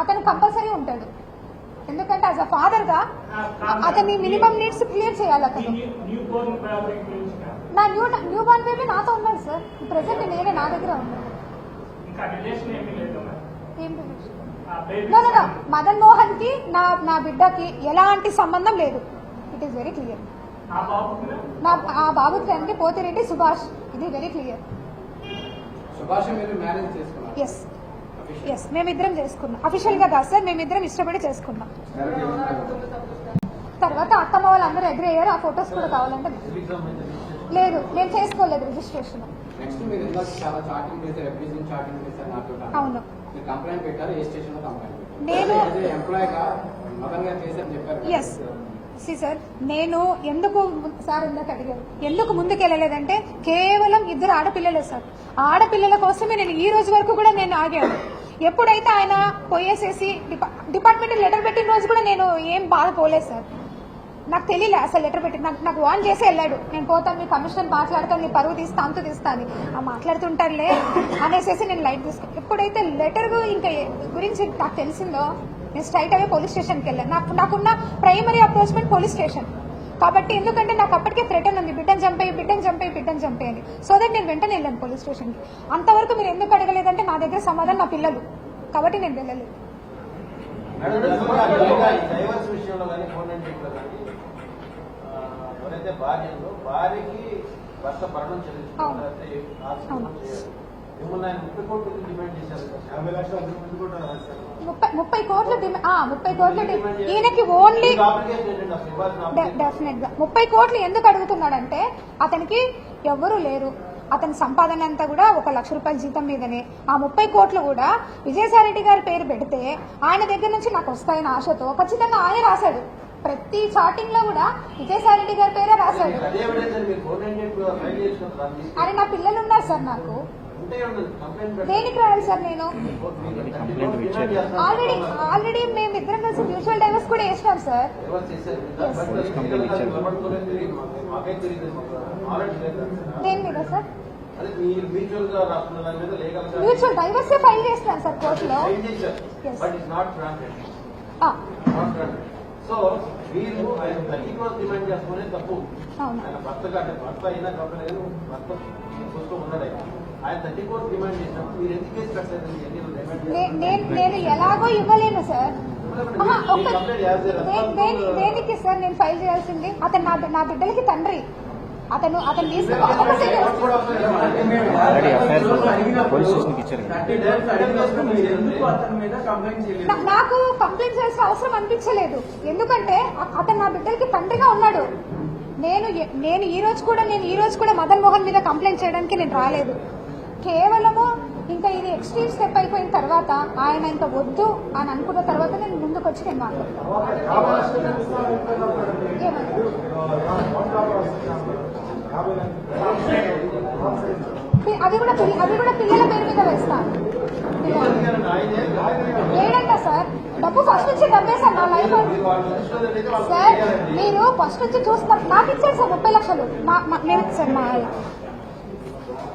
అతను కంపల్సరీ ఉంటాడు, ఎందుకంటే యాజ్ అ ఫాదర్ గా అతని మినిమం నీడ్స్ క్లియర్ చేయాలి. అతను నా న్యూ బార్న్ బేబీ నాతో ఉన్నాడు సార్, ప్రెసెంట్ నేనే నా దగ్గర ఉన్నాను. మదన్ మోహన్ కి నా బిడ్డకి ఎలాంటి సంబంధం లేదు. It is very clear. ఆ బాబు తండ్రి పోతిరెడ్డి సుభాష్, ఇది వెరీ క్లియర్. ఎస్ మేమిద్దరం చేసుకున్నాం, అఫీషియల్ గా కాదు సార్, మేమిద్దరం ఇష్టపడి చేసుకున్నాం. తర్వాత అత్తమ్మ వాళ్ళందరూ అగ్రి అయ్యారు. ఆ ఫొటోస్ కూడా కావాలంటే లేదు, నేను చేసుకోలేదు రిజిస్ట్రేషన్. అవును, నేను ఎస్ సార్. నేను ఎందుకు సార్ ఇందాక అడిగారు ఎందుకు ముందుకు వెళ్ళలేదంటే కేవలం 2 ఆడపిల్లలే సార్. ఆడపిల్లల కోసమే నేను ఈ రోజు వరకు కూడా నేను ఆగాను. ఎప్పుడైతే ఆయన పోయేసేసి డిపార్ట్మెంట్ లెటర్ పెట్టిన రోజు కూడా నేను ఏం బాధపోలేదు సార్. నాకు తెలియలే అసలు లెటర్ పెట్టి నాకు వాన్ చేసి వెళ్ళాడు, నేను పోతాను మీ కమిషనర్ మాట్లాడతాను, నీ పరువు తీస్తా అంతు తీస్తాను మాట్లాడుతుంటారులే అనేసి నేను లైట్ తీసుకుని. ఎప్పుడైతే లెటర్ ఇంకా గురించి నాకు తెలిసిందో నేను స్ట్రైట్ అవే పోలీస్ స్టేషన్కి వెళ్ళాను. నాకున్న ప్రైమరీ అప్రోచ్మెంట్ పోలీస్ స్టేషన్ కాబట్టి, ఎందుకంటే నాకు అప్పటికే థ్రెటన్ ఉంది, బిడ్డను చంపేయి అని. సో దట్ నేను వెంటనే వెళ్ళాను పోలీస్ స్టేషన్కి. అంతవరకు మీరు ఎందుకు అడగలేదంటే నా దగ్గర సమాధానం నా పిల్లలు కాబట్టి నేను వెళ్ళలేదు. డైవర్స్ విషయంలో కానీ ఫోన్ ఎవరైతే భార్యలో భార్యకి భర్త భరణం చెల్లించుకుంటే మిమ్మల్ని ఆయన 30 కోట్లు డిమాండ్ చేశారు. 50 లక్షల 30 కోట్లు ఈయనకి ఓన్లీ డెఫినెట్ గా 30 కోట్లు ఎందుకు అడుగుతున్నాడంటే అతనికి ఎవరు లేరు. అతని సంపాదన అంతా కూడా 1 లక్ష రూపాయల జీతం మీదనే. ఆ 30 కోట్లు కూడా విజయసాయిరెడ్డి గారి పేరు పెడితే ఆయన దగ్గర నుంచి నాకు వస్తాయని ఆశతో ఖచ్చితంగా ఆయన రాశాడు. ప్రతి చాటింగ్ లో కూడా విజయసాయిరెడ్డి గారి పేరే రాశాడు. అని నా పిల్లలు ఉన్నారు సార్, నాకు దేనికి రాయాలి సార్? నేను ఆల్రెడీ మేము ఇద్దరం కలిసి మ్యూచువల్ డైవర్స్ కూడా వేసినాం సార్. దేని మీద సార్? మ్యూచువల్ డైవర్స్ ఫైల్ చేస్తున్నాను సార్ కోర్టులో. సో మీరు ఆయన 30 కోట్లు డిమాండ్ చేసుకునే తప్పు. ఆయన భర్త అయినా కంపెనీ భర్త చూస్తూ ఉన్నాడు. ఆయన 30 కోట్లు డిమాండ్ చేసినప్పుడు మీరు ఎందుకు కేసు పెట్టలేదు? నేను ఎలాగో ఇవ్వలేను సార్. దేనికి సార్ నేను ఫైల్ చేయాల్సింది? అతను నా బిడ్డలకి తండ్రి. అతను నాకు కంప్లైంట్ చేయాల్సిన అవసరం అనిపించలేదు, ఎందుకంటే అతను నా బిడ్డలకి తండ్రిగా ఉన్నాడు. నేను ఈ రోజు కూడా మదన్ మోహన్ మీద కంప్లైంట్ చేయడానికి నేను రాలేదు. కేవలము ఇంకా ఇది ఎక్స్ట్రీమ్ స్టెప్ అయిపోయిన తర్వాత ఆయన ఇంకా వద్దు అని అనుకున్న తర్వాత నేను ముందుకు వచ్చి నేను మాట్లాడతాను. అది కూడా పిల్లల పేరు మీద వేస్తాను. ఏడంట సార్ సార్, డబ్బు ఫస్ట్ నుంచి డబ్బే సార్ నా లైఫ్. మీరు వాళ్ళు చూసుకోలేదైతే వాళ్ళు సార్ చేయాలండి. మీరు ఫస్ట్ నుంచి చూస్తున్నారు, నాకు ఇచ్చారు సార్ 30 లక్షలు. నేను సార్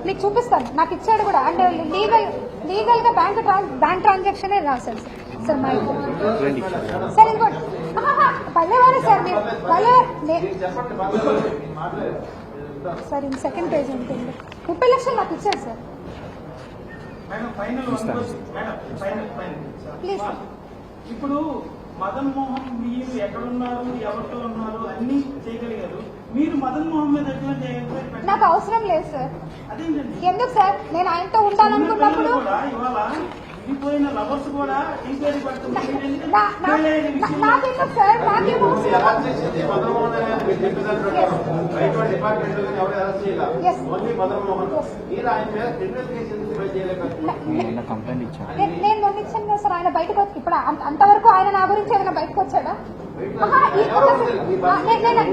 మీకు చూపిస్తాను, నాకు ఇచ్చాడు కూడా. అంటే లీగల్ గా బ్యాంక్ ట్రాన్సాక్షన్ రాశారు సార్ మా సార్. ఇంకోటి పల్లెవారే సార్, మీరు మీరు చెప్పండి బాగా మాట్లాడారు సార్ ఇంక సెకండ్ పేజ్ ఉంటుంది. 30 లక్షలు నాకు ఇచ్చారు సార్. Please sir. ఇప్పుడు మదన్ మోహన్ మీరు ఎక్కడున్నారు, ఎవరితో ఉన్నారు అన్ని చేయగలిగారు. మీరు మదన్ మోహన్ మీద ఎటువంటి ఎంక్వైరీ పెట్టారు? నాకు అవసరం లేదు సార్. అదేంటండి ఎందుకు సార్, నేను ఆయనతో ఉంటాననుకున్నప్పుడు కూడా ఇవాళ విడిపోయిన లవర్స్ కూడా ఎంక్వైరీ పెడుతున్నారు. నాకెందుకు సార్, నాకేమో మీరు అరెస్ట్ చేసింది మదన్ మోహన్ గారు మీరు చెప్పేదాని ప్రకారం బయట డిపార్ట్మెంట్ లో ఎవరు అరెస్ట్ Yes. చేయాలి, ఓన్లీ మదన్ మోహన్. మీరు ఆయన మీద క్రిమినల్ కేసు ఎందుకు ఫైల్ చేయలేకపోతున్నారు? కంప్లైంట్ ఇచ్చాను. నేను మొన్న ఇచ్చాను కదా సార్. ఆయన బయటకు ఇప్పుడు అంతవరకు ఆయన నా గురించి ఏమైనా బయటకు వచ్చాడా?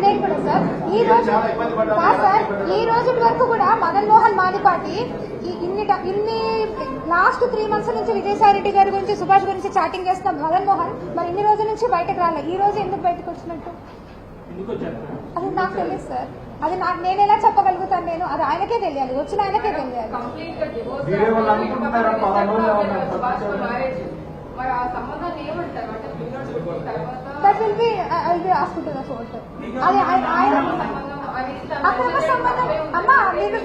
నేను కూడా సార్ ఈ రోజు సార్, ఈ రోజు వరకు కూడా మదన్ మోహన్ మానిపాటి ఇన్ని లాస్ట్ 3 months నుంచి విజయసాయి రెడ్డి గారి గురించి, సుభాష్ గురించి చాటింగ్ చేస్తున్న మదన్ మోహన్ మరి ఇన్ని రోజుల నుంచి బయటకు రాలేదు. ఈ రోజు ఎందుకు బయటకు వచ్చినట్టు అది నాకు తెలియదు సార్. అది నేను ఎలా చెప్పగలుగుతాను? నేను అది ఆయనకే తెలియాలి, వచ్చిన ఆయనకే తెలియాలి. మీరేమన్నా అనుకుంటున్నారా? మరి ఆ సంబంధాన్ని ఏమంటారు? అంటే that will be I will be asked to the court. అది ఆయన అక్రమ సంబంధం. అమ్మా మీరు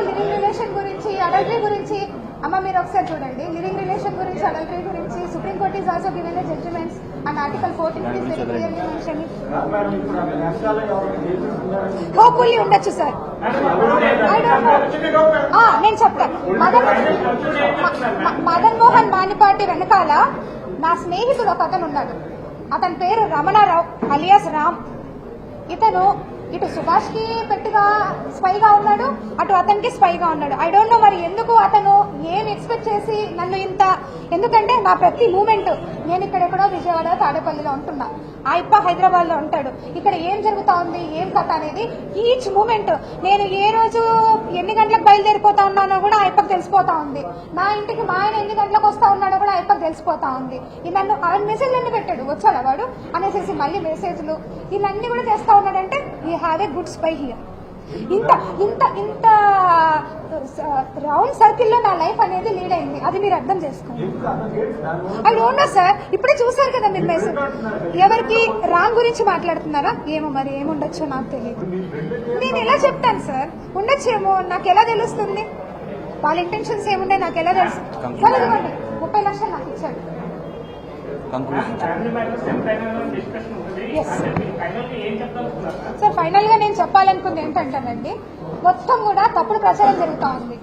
లివింగ్ రిలేషన్ గురించి, అడల్టరీ గురించి అమ్మ మీరు ఒకసారి చూడండి. లివింగ్ రిలేషన్ గురించి, అడల్టరీ గురించి supreme court is also given the judgements and article 14 is very clearly mention. Hopefully ఉండొచ్చు సార్. I don't know. నేను చెప్తాను. మదన్ మోహన్ మానిపాటి వెనకాల నా స్నేహితుడు ఒక అతను ఉన్నాడు. అతని పేరు రమణారావు అలియాస్ రామ్. ఇతను ఇటు సుభాష్ కి పెట్టిగా స్పైగా ఉన్నాడు, అటు అతనికి స్పైగా ఉన్నాడు. ఐ డోంట్ నో మరి ఎందుకు అతను ఏం ఎక్స్పెక్ట్ చేసి నన్ను ఇంత, ఎందుకంటే నా ప్రతి మూమెంట్, నేను ఇక్కడెక్కడో విజయవాడ తాడేపల్లిలో ఉంటున్నా, ఆయప్ప హైదరాబాద్ లో ఉంటాడు. ఇక్కడ ఏం జరుగుతా ఉంది, ఏం కథ అనేది ఈచ్ మూమెంట్, నేను ఏ రోజు ఎన్ని గంటలకు బయలుదేరిపోతా ఉన్నానో కూడా ఆయప్పకు తెలిసిపోతా ఉంది. నా ఇంటికి మా ఆయన ఎన్ని గంటలకు వస్తా ఉన్నాడో కూడా ఆయప్పకు తెలిసిపోతా ఉంది. నన్ను ఆయన మెసేజ్లన్నీ పెట్టాడు, వచ్చాడు వాడు అనేసి మళ్ళీ మెసేజ్లు ఇవన్నీ కూడా చేస్తా ఉన్నాడంటే we have a good spy here. ఇంత ఇంత ఇంత రౌండ్ సర్కిల్ లో నా లైఫ్ అనేది లీడ్ అయింది. అది మీరు అర్థం చేసుకోండి. I don't no sir. ఇప్పుడే చూసారు కదా మీరు మెసేజ్. ఎవరికి రామ్ గురించి మాట్లాడుతున్నారా ఏమో, మరి ఏముండొచ్చో నాకు తెలియదు. నేను ఎలా చెప్తాను సార్? ఉండొచ్చేమో, నాకు ఎలా తెలుస్తుంది? వాళ్ళ ఇంటెన్షన్స్ ఏముండే నాకు ఎలా తెలుసు? 30 లక్షలు నాకు ఇచ్చాడు. సార్ ఫైనల్ గా నేను చెప్పాలనుకుంది ఏంటంటేనండి, మొత్తం కూడా తప్పుడు ప్రచారం జరుగుతూ ఉంది.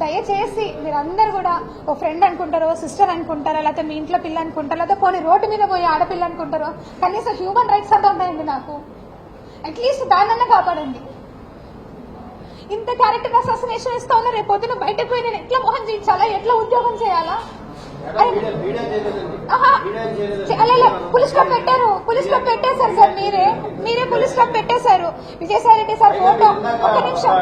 దయచేసి మీరందరూ కూడా ఓ ఫ్రెండ్ అనుకుంటారో, సిస్టర్ అనుకుంటారో, లేకపోతే మీ ఇంట్లో పిల్ల అనుకుంటారో, లేకపోతే పోనీ రోడ్డు మీద పోయి ఆడపిల్ల అనుకుంటారో, కనీసం హ్యూమన్ రైట్స్ అంతా ఉన్నాయండి నాకు. అట్లీస్ట్ దాన్నన్నా కాపాడండి. ఇంత క్యారెక్టర్ అసాసినేషన్ ఇస్తా ఉన్నా, రేపు పొద్దున బయటకు పోయి నేను ఎట్లా మోహన్ చేయించాలా, ఎట్లా ఉద్యోగం చేయాలా? పులిస్ స్టాప్ పెట్టారు, పులిస్ స్టాప్ పెట్టేశారు సార్. మీరే పులిస్ స్టాప్ పెట్టేశారు. విజయసాయి రెడ్డి సార్ ఫోటో, ఒక్క నిమిషం.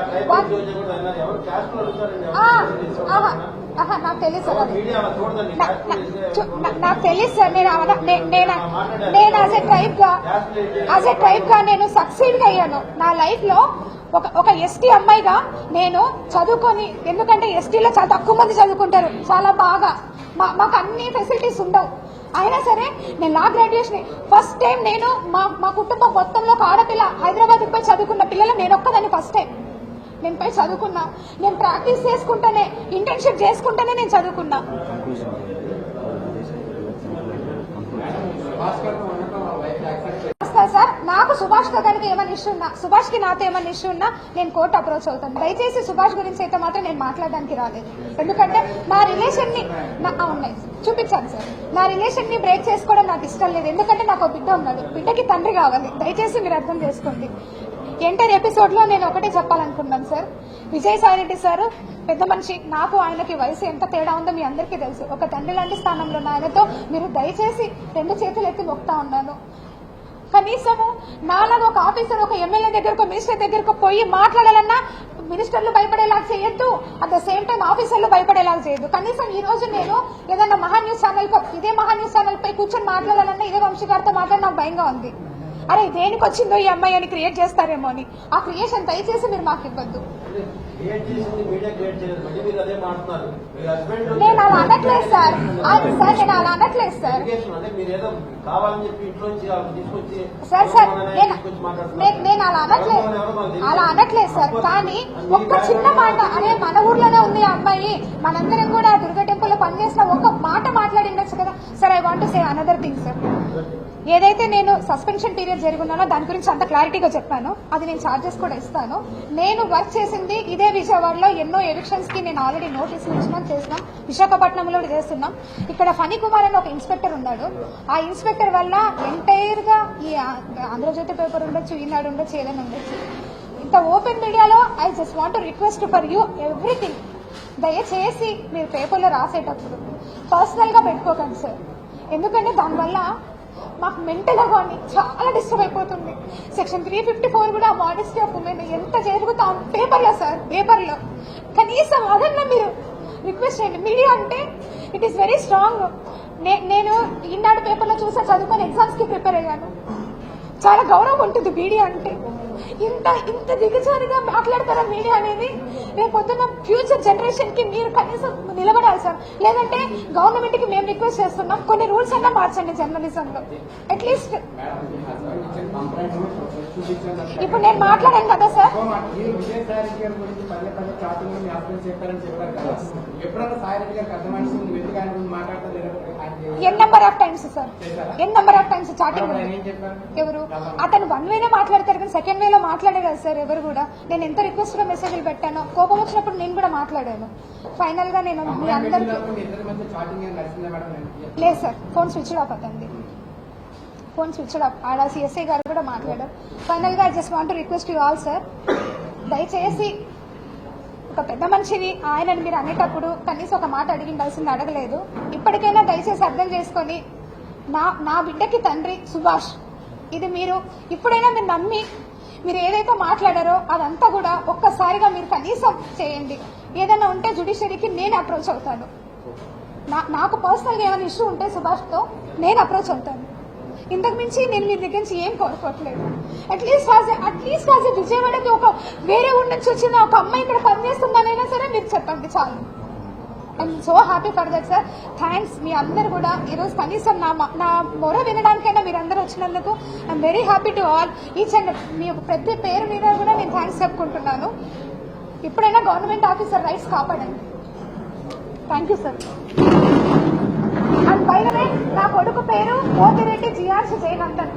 నాకు తెలియదు సార్, నాకు తెలియదు సార్. నేను యాజ్ ఎ ట్రైబ్ గా నేను సక్సీడ్ అయ్యాను నా లైఫ్ లో. ఒక ఎస్టీ అమ్మాయిగా నేను చదువుకొని, ఎందుకంటే ఎస్టీలో చాలా తక్కువ మంది చదువుకుంటారు చాలా బాగా, మాకు అన్ని ఫెసిలిటీస్ ఉండవు. అయినా సరే నేను లా గ్రాడ్యుయేషన్ ఫస్ట్ టైం నేను మా కుటుంబం మొత్తంలో ఒక ఆడపిల్ల హైదరాబాద్కి పోయి చదువుకున్న పిల్లలు నేను ఒక్కదాన్ని ఫస్ట్ టైం నేను పోయి చదువుకున్నా. నేను ప్రాక్టీస్ చేసుకుంటానే, ఇంటర్న్షిప్ చేసుకుంటానే నేను చదువుకున్నా. సార్ నాకు సుభాష్ తో కనుక ఏమైనా ఇష్యూ ఉన్నా, సుభాష్ కి నాతో ఏమైనా ఇష్యూ ఉన్నా నేను కోర్టు అప్రోచ్ అవుతాను. దయచేసి సుభాష్ గురించి అయితే మాత్రం నేను మాట్లాడడానికి రాలేదు. ఎందుకంటే నా రిలేషన్ ని ఉన్నాయి చూపించాను సార్. నా రిలేషన్ ని బ్రేక్ చేసుకోవడం నాకు ఇష్టం లేదు. ఎందుకంటే నాకు బిడ్డ ఉన్నాడు, బిడ్డకి తండ్రి కావాలి. దయచేసి మీరు అర్థం చేసుకోండి. ఎంటర్ ఎపిసోడ్ లో నేను ఒకటే చెప్పాలనుకున్నాను సార్. విజయసాయి రెడ్డి సార్ పెద్ద మనిషి, నాకు ఆయనకి వయసు ఎంత తేడా ఉందో మీ అందరికీ తెలుసు. ఒక తండ్రి లాంటి స్థానంలో ఆయనతో మీరు దయచేసి 2 చేతులు ఎత్తి మొక్తా ఉన్నాను. కనీసము నాలాగా ఒక ఆఫీసర్, ఒక ఎమ్మెల్యే దగ్గరకు, మినిస్టర్ దగ్గరకు పోయి మాట్లాడాలన్నా మినిస్టర్లు భయపడేలాగా చేయొద్దు, అట్ ద సేమ్ టైం ఆఫీసర్లు భయపడేలాగా చేయొద్దు. కనీసం ఈ రోజు నేను ఏదైనా మహా న్యూస్ ఛానల్ ఇదే మహా న్యూస్ ఛానల్ పై కూర్చొని మాట్లాడాలన్నా ఇదే వంశీ గారితో మాట్లాడి నాకు భయంగా ఉంది. అరే దేనికి వచ్చిందో ఈ అమ్మాయి అని క్రియేట్ చేస్తారేమో అని. ఆ క్రియేషన్ దయచేసి మీరు మాకు ఇవ్వద్దు. క్రియేట్ చేసింది మీడియా క్రియేట్ చేయలేదు, మళ్ళీ మీరు అదే మాట్లాడుతున్నారు. మీ హస్బెండ్ నేను అలా అనట్లేదు సార్, నేను అలా అనట్లేదు సార్. అంటే మీరు ఏదో కావాలని చెప్పి ఇంట్లో నుంచి తీసుకొచ్చి సార్ నేను అలా అనట్లేదు సార్. కానీ ఒక్క చిన్న మాట, అరే మన ఊర్లోనే ఉంది ఆ అమ్మాయి, మనందరం కూడా దుర్గా టెంపుల్ లో పనిచేసిన ఒక మాట మాట్లాడి ఉండొచ్చు కదా sir. I want to say another thing sir. ఏదైతే నేను సస్పెన్షన్ పీరియడ్ జరుగున్నానో దాని గురించి అంత క్లారిటీగా చెప్పాను. అది నేను ఛార్జెస్ కూడా ఇస్తాను. నేను వర్క్ చేసింది ఇదే విజయవాడలో ఎన్నో ఎవిక్షన్స్ కి నేను ఆల్రెడీ నోటీసులు ఇచ్చినాం, చేస్తున్నాం. విశాఖపట్నంలో చేస్తున్నాం. ఇక్కడ ఫణి కుమార్ అని ఒక ఇన్స్పెక్టర్ ఉన్నాడు. ఆ ఇన్స్పెక్టర్ వల్ల ఎంటైర్ గా ఈ ఆంధ్రజ్యోతి పేపర్ ఉండొచ్చు, ఈనాడు ఉండొచ్చు, ఏదైనా ఉండొచ్చు, ఇంత ఓపెన్ మీడియాలో I just want request for you everything. దయచేసి మీరు పేపర్లో రాసేటప్పుడు పర్సనల్ గా పెట్టుకోకండి సార్. ఎందుకంటే దానివల్ల మాకు మెంటల్ గా చాలా డిస్టర్బ్ అయిపోతుంది. సెక్షన్ 354 కూడా మాడెస్టీ ఆఫ్ ఉమెన్ ఎంత జరుగుతా పేపర్లో సార్. పేపర్లో కనీసం అదన్నా మీరు రిక్వెస్ట్ చేయండి. మీడియా అంటే ఇట్ ఈస్ వెరీ స్ట్రాంగ్. నేను ఈనాడు పేపర్లో చూసా, చదువుకొని ఎగ్జామ్స్ కి ప్రిపేర్ అయ్యాను. చాలా గౌరవం ఉంటుంది మీడియా అంటే. ఇంత దిగజారుగా మాట్లాడతారా మీడియా అనేది? రేపు పొద్దున్న ఫ్యూచర్ జనరేషన్ కి మీరు కనీసం నిలబడాలి సార్. లేదంటే గవర్నమెంట్ కి మేము రిక్వెస్ట్ చేస్తున్నాం, కొన్ని రూల్స్ అన్నా మార్చండి జర్నలిజం లో అట్లీస్ట్. ఇప్పుడు నేను మాట్లాడాను కదా సార్. విజయసాయి గారి గురించి పదే పదే చాటింగ్ మీ హస్బెండ్ చెప్పారని చెప్పారు కదా, ఎప్పుడన్నా సాయి రెడ్డి గారికి అర్థమైంది నువ్వు ఎందుకు ఆయన గురించి మాట్లాడలేదు? N number of times sir, N number of times chatting. ఏం చెప్పారు? ఎవరు? అతను వన్ వేనే మాట్లాడతారు కానీ సెకండ్ వేలో మాట్లాడే కదా సార్ ఎవరు కూడా. నేను ఎంత రిక్వెస్ట్ గా మెసేజ్లు పెట్టాను, కోపం వచ్చినప్పుడు నేను కూడా మాట్లాడాను. ఫైనల్ గా నేను మీ అందరికీ లేదు సార్, ఫోన్ స్విచ్ ఆఫ్ అవుతుంది. Phone switch off. ఆడ సిఎస్ఐ గారు కూడా మాట్లాడారు. ఫైనల్ గా I just want request you all sir, దయచేసి ఒక పెద్ద మనిషిని ఆయనని మీరు అనేటప్పుడు కనీసం ఒక మాట అడిగిండాల్సింది అడగలేదు. ఇప్పటికైనా దయచేసి అర్థం చేసుకొని నా బిడ్డకి తండ్రి సుభాష్, ఇది మీరు ఇప్పుడైనా మీరు నమ్మి మీరు ఏదైతే మాట్లాడారో అదంతా కూడా ఒక్కసారిగా మీరు కనీసం చేయండి. ఏదైనా ఉంటే జ్యుడిషియరీకి నేను అప్రోచ్ అవుతాను. నాకు పర్సనల్గా ఏమైనా ఇష్యూ ఉంటే సుభాష్తో నేను అప్రోచ్ అవుతాను. ఇంతకు మించి నేను మీ దగ్గర నుంచి ఏం కోరుకోవట్లేదు. అట్లీస్ట్ యాజ్ ఎ విజయవాడకి ఒక వేరే ఊరి నుంచి వచ్చిన ఒక అమ్మాయి ఇక్కడ పనిచేస్తుందనైనా సరే మీరు చెప్పండి చాలు. I'm so happy for that sir. Thanks. మీ అందరు కూడా ఈరోజు కనీసం నా మొర వినడానికైనా మీరు అందరూ వచ్చినందుకు I'm very happy to all each and మీ ప్రతి పేరు మీద కూడా నేను థ్యాంక్స్ చెప్పుకుంటున్నాను. ఇప్పుడైనా గవర్నమెంట్ ఆఫీసర్ రైట్స్ కాపాడండి. Thank you sir. And by the way నా కొడుకు పేరు పోతిరెడ్డి జిఆర్సి జయనందన్.